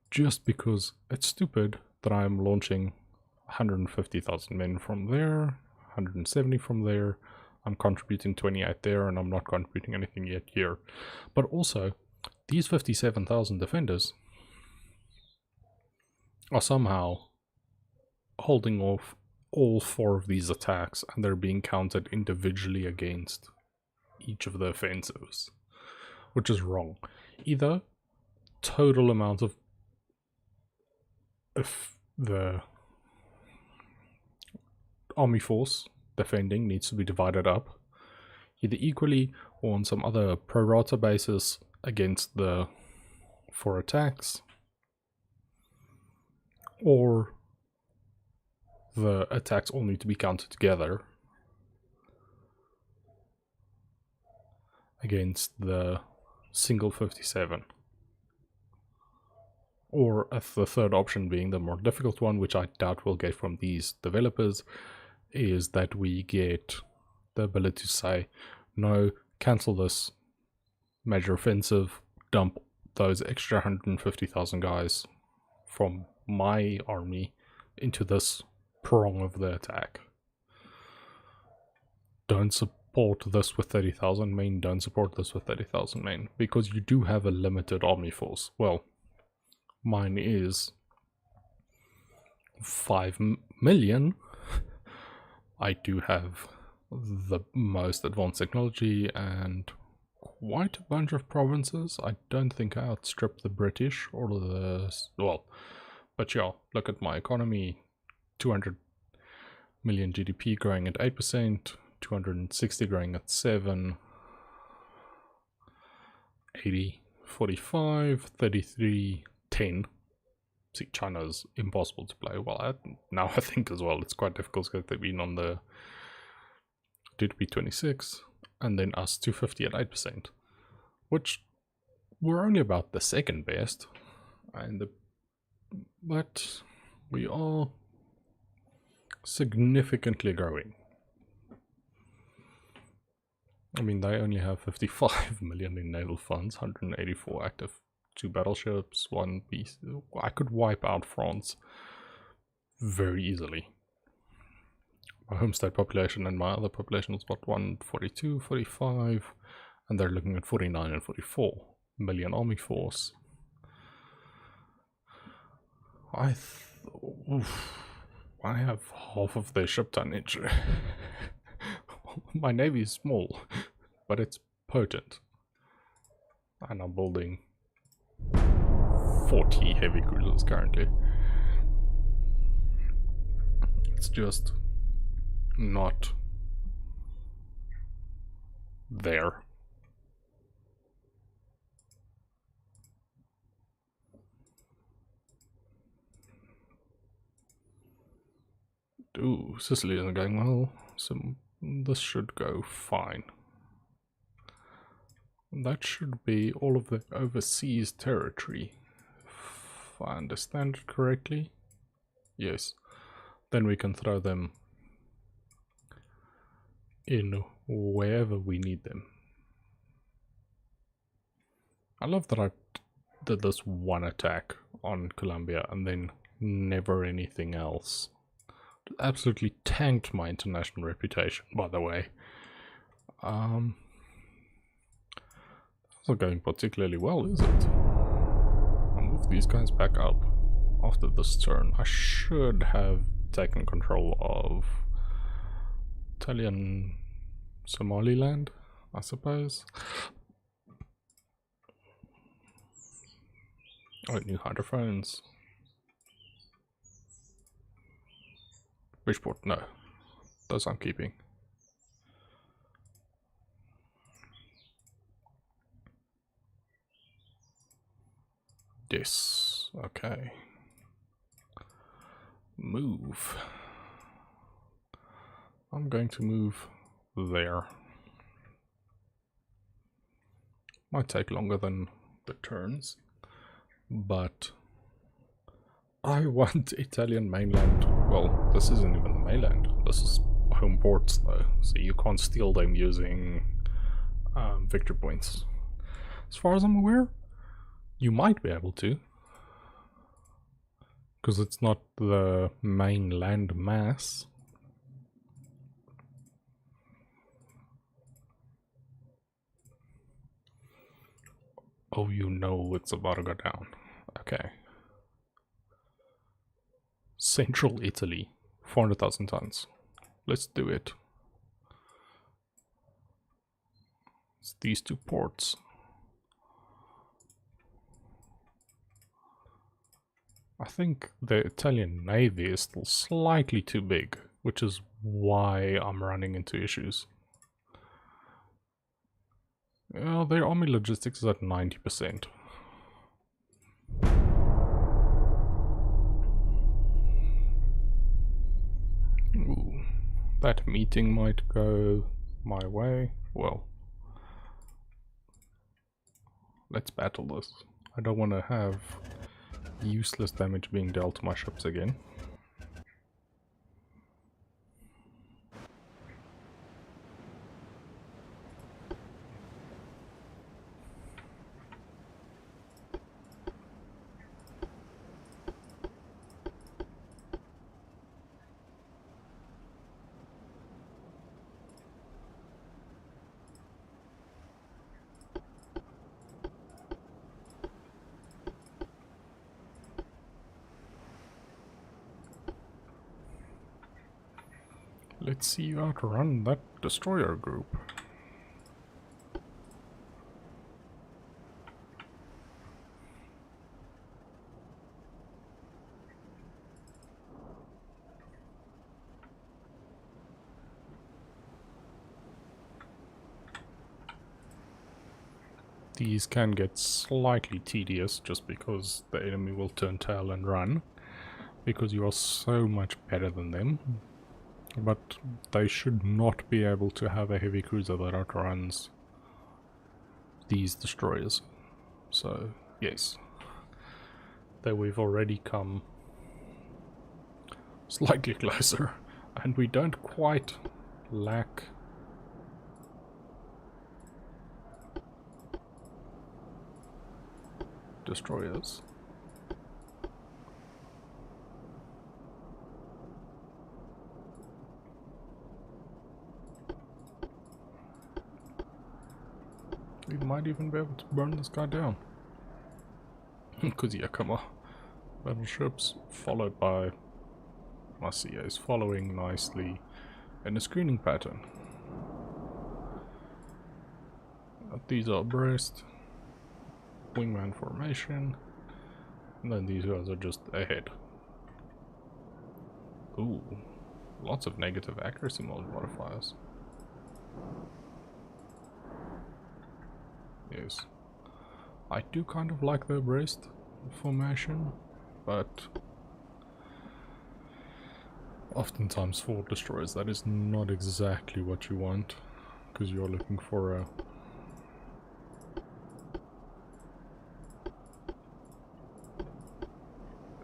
Speaker 1: Just because it's stupid that I'm launching 150,000 men from there, 170 from there, I'm contributing 28 there, and I'm not contributing anything yet here. But also, these 57,000 defenders are somehow holding off all 4 of these attacks, and they're being counted individually against each of the offensives, which is wrong. Either total amount of the army force defending needs to be divided up, either equally or on some other pro rata basis against the 4 attacks, or the attacks all need to be counted together against the single 57. Or the third option being the more difficult one, which I doubt we'll get from these developers, is that we get the ability to say, no, cancel this major offensive, dump those extra 150,000 guys from my army into this prong of the attack. Don't support this with 30,000 men, don't support this with 30,000 men, because you do have a limited army force. Well, mine is 5 million. I do have the most advanced technology and quite a bunch of provinces. I don't think I outstrip the British or the... well, but yeah, look at my economy. 200 million GDP growing at 8%, 260 growing at 7, 80, 45, 33, 10. See, China's impossible to play. Well, now I think as well it's quite difficult because they've been on the GDP 26, and then us 250 at 8%, which we're only about the second best, but we are significantly growing. I mean, they only have 55 million in naval funds, 184 active, 2 battleships, 1 piece. I could wipe out France very easily. My home state population and my other population was about 142, 45, and they're looking at 49 and 44 million army force. I have half of their ship tonnage. My navy is small, but it's potent. And I'm building 40 heavy cruisers currently. It's just not there. Ooh, Sicily isn't going well, so this should go fine. That should be all of the overseas territory, if I understand it correctly. Yes. Then we can throw them in wherever we need them. I love that I did this one attack on Colombia and then never anything else. It absolutely tanked my international reputation, by the way. It's not going particularly well, is it? I'll move these guys back up after this turn. I should have taken control of Italian Somaliland, I suppose. Oh, new hydrophones. Bridgeport, no. Those I'm keeping. Yes, okay. Move. I'm going to move there. Might take longer than the turns, but I want Italian mainland. Well, this isn't even the mainland. This is home ports though, so you can't steal them using victory points. As far as I'm aware, you might be able to, because it's not the main land mass. Oh, you know it's about to go down. Okay. Central Italy, 400,000 tons. Let's do it. It's these two ports. I think the Italian Navy is still slightly too big, which is why I'm running into issues. Yeah, their army logistics is at 90%. Ooh, that meeting might go my way. Well, let's battle this. I don't want to have useless damage being dealt to my ships again. Let's see you outrun that destroyer group. These can get slightly tedious just because the enemy will turn tail and run, because you are so much better than them. But they should not be able to have a heavy cruiser that outruns these destroyers. So, yes. Though we've already come slightly closer, and we don't quite lack destroyers. We might even be able to burn this guy down. Because, yeah, come on. Battleships followed by Marcia's following nicely in a screening pattern. These are abreast, wingman formation, and then these guys are just ahead. Ooh, lots of negative accuracy modifiers. Yes. I do kind of like the abreast formation, but oftentimes for destroyers that is not exactly what you want, because you're looking for a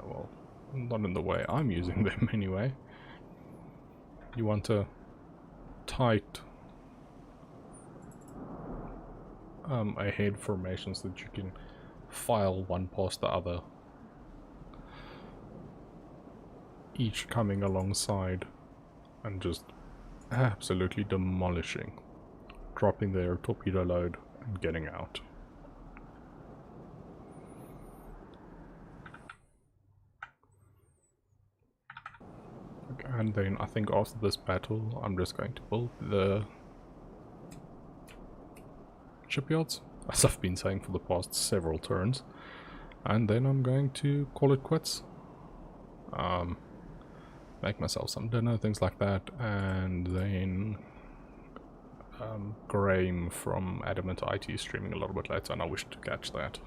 Speaker 1: well, not in the way I'm using them anyway. You want a tight ahead formation so that you can file one past the other, each coming alongside and just absolutely demolishing, dropping their torpedo load and getting out. Okay, and then I think after this battle I'm just going to build the shipyards, as I've been saying for the past several turns, and then I'm going to call it quits. Make myself some dinner, things like that, and then Graham from Adamant IT is streaming a little bit later, and I wish to catch that.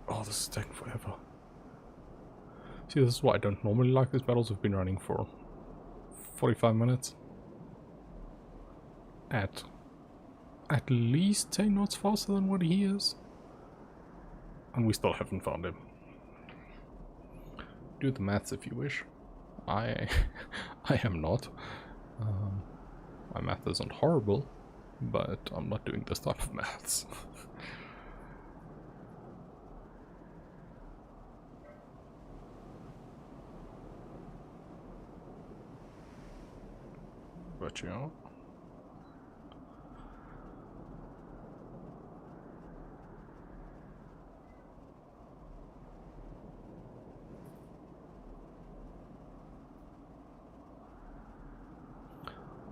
Speaker 1: Oh, this is taking forever. See, this is why I don't normally like these battles. Have been running for 45 minutes. At least 10 knots faster than what he is. And we still haven't found him. Do the maths if you wish. I am not. My math isn't horrible, but I'm not doing this type of maths. But yeah.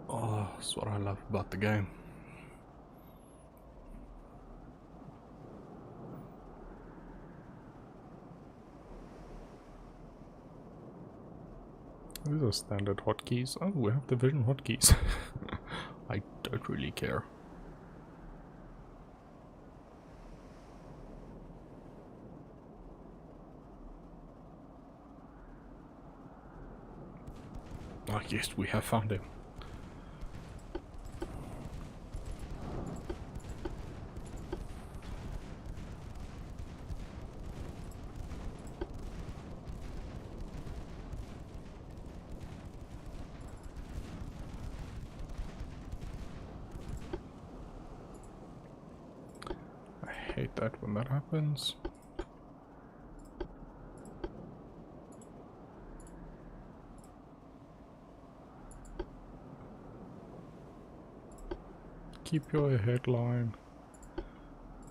Speaker 1: Oh, that's what I love about the game. These are standard hotkeys. Oh, we have the vision hotkeys. I don't really care. Ah, yes, we have found him. I hate that when that happens. Keep your headline.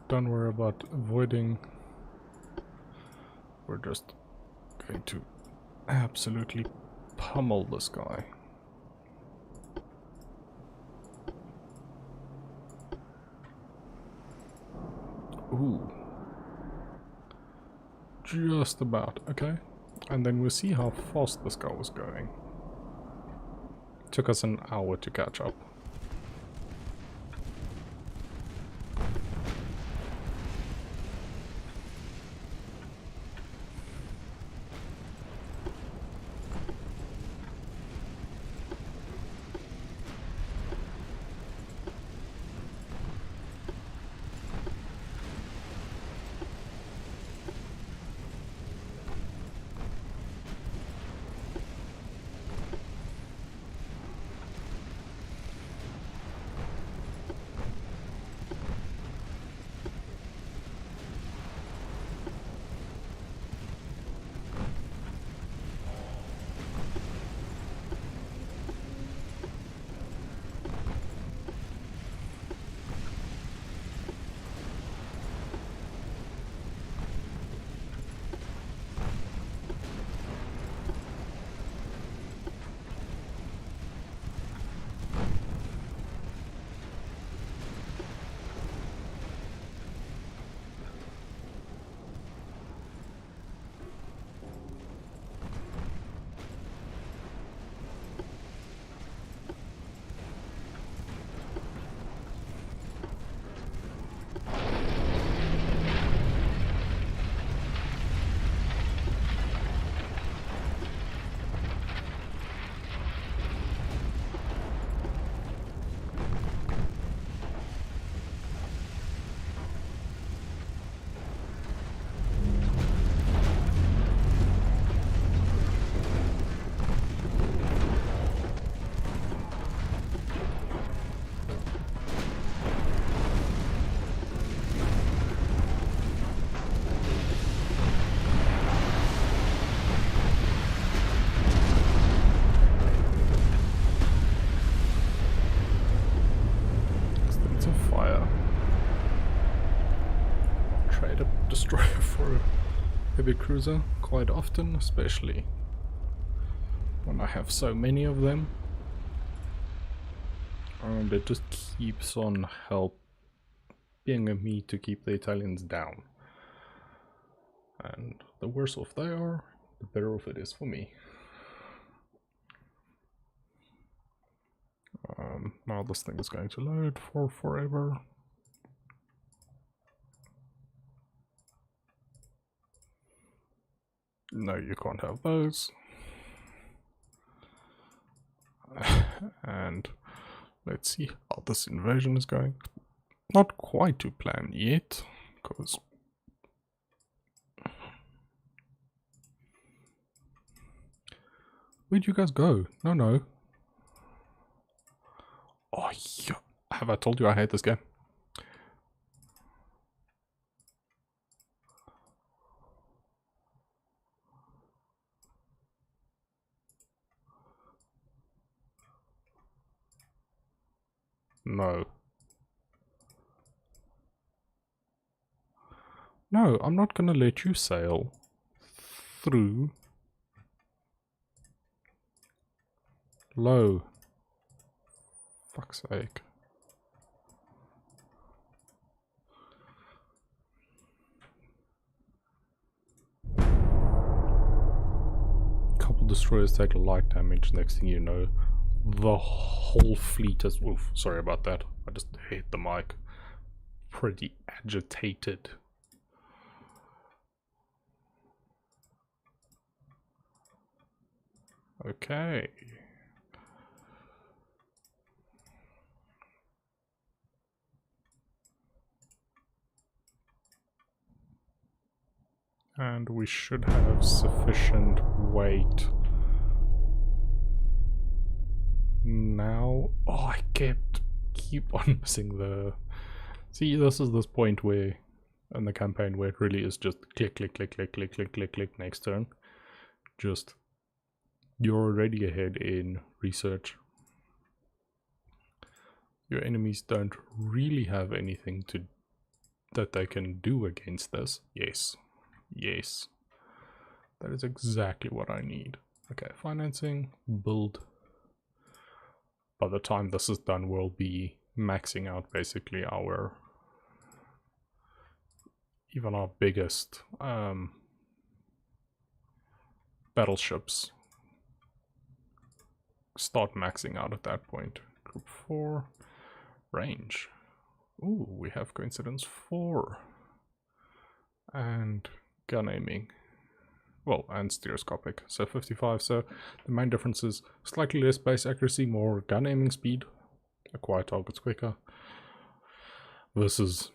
Speaker 1: Don't worry about avoiding. We're just going to absolutely pummel this guy. Ooh. Just about, okay. And then we'll see how fast this guy was going. Took us an hour to catch up. Destroyer for a heavy cruiser quite often, especially when I have so many of them. And it just keeps on helping me to keep the Italians down. And the worse off they are, the better off it is for me. Now this thing is going to load for forever. No, you can't have those. and let's see how this invasion is going. Not quite to plan yet, because where'd you guys go? No. Oh, yeah. Have I told you I hate this game? No. No, I'm not gonna let you sail through low. Fuck's sake. Couple destroyers take light damage, next thing you know, the whole fleet is... Oof, sorry about that. I just hit the mic. Pretty agitated. Okay. And we should have sufficient weight. Now... Oh, I keep on missing the... See, this is this point where, in the campaign, where it really is just click, click, click, click, click, click, click, click, next turn. Just... You're already ahead in research. Your enemies don't really have anything that they can do against this. Yes. Yes. That is exactly what I need. Okay, financing, build. By the time this is done, we'll be maxing out basically even our biggest battleships. Start maxing out at that point. Group 4, range. Ooh, we have coincidence 4. And gun aiming. Well, and stereoscopic. So 55. So the main difference is slightly less base accuracy, more gun aiming speed. Acquire targets quicker. Versus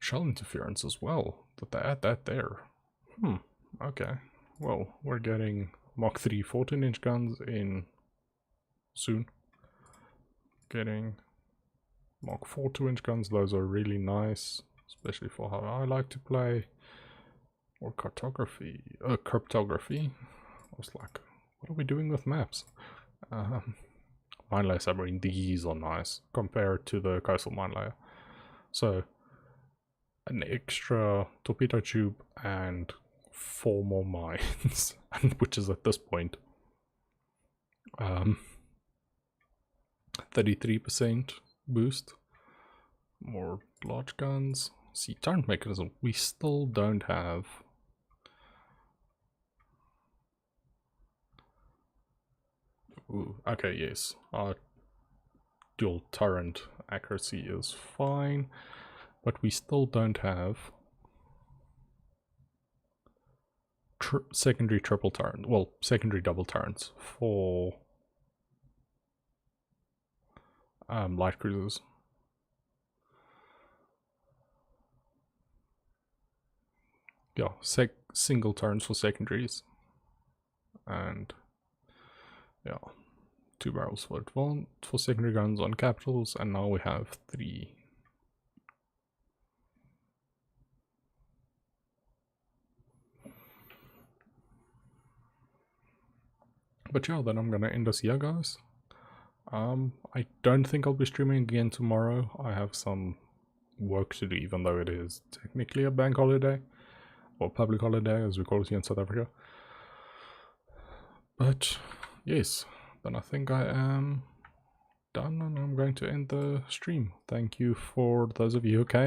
Speaker 1: shell interference as well. Did they add that there? Okay. Well, we're getting Mach 3 14-inch guns in soon. Getting Mach 4 2-inch guns. Those are really nice, especially for how I like to play. Or cryptography. I was like, what are we doing with maps? Mine layer submarine, these are nice compared to the coastal mine layer. So, an extra torpedo tube and 4 more mines, which is at this point 33% boost. More large guns. See, turret mechanism. We still don't have. Ooh, okay, yes. Our dual turret accuracy is fine, but we still don't have secondary triple turret. Well, secondary double turrets for light cruisers. Yeah, single turns for secondaries, and yeah, 2 barrels for secondary guns on capitals, and now we have 3. But yeah, then I'm gonna end this here, guys. I don't think I'll be streaming again tomorrow. I have some work to do, even though it is technically a bank holiday, or public holiday as we call it here in South Africa. But yes, then I think I am done and I'm going to end the stream. Thank you for those of you who came.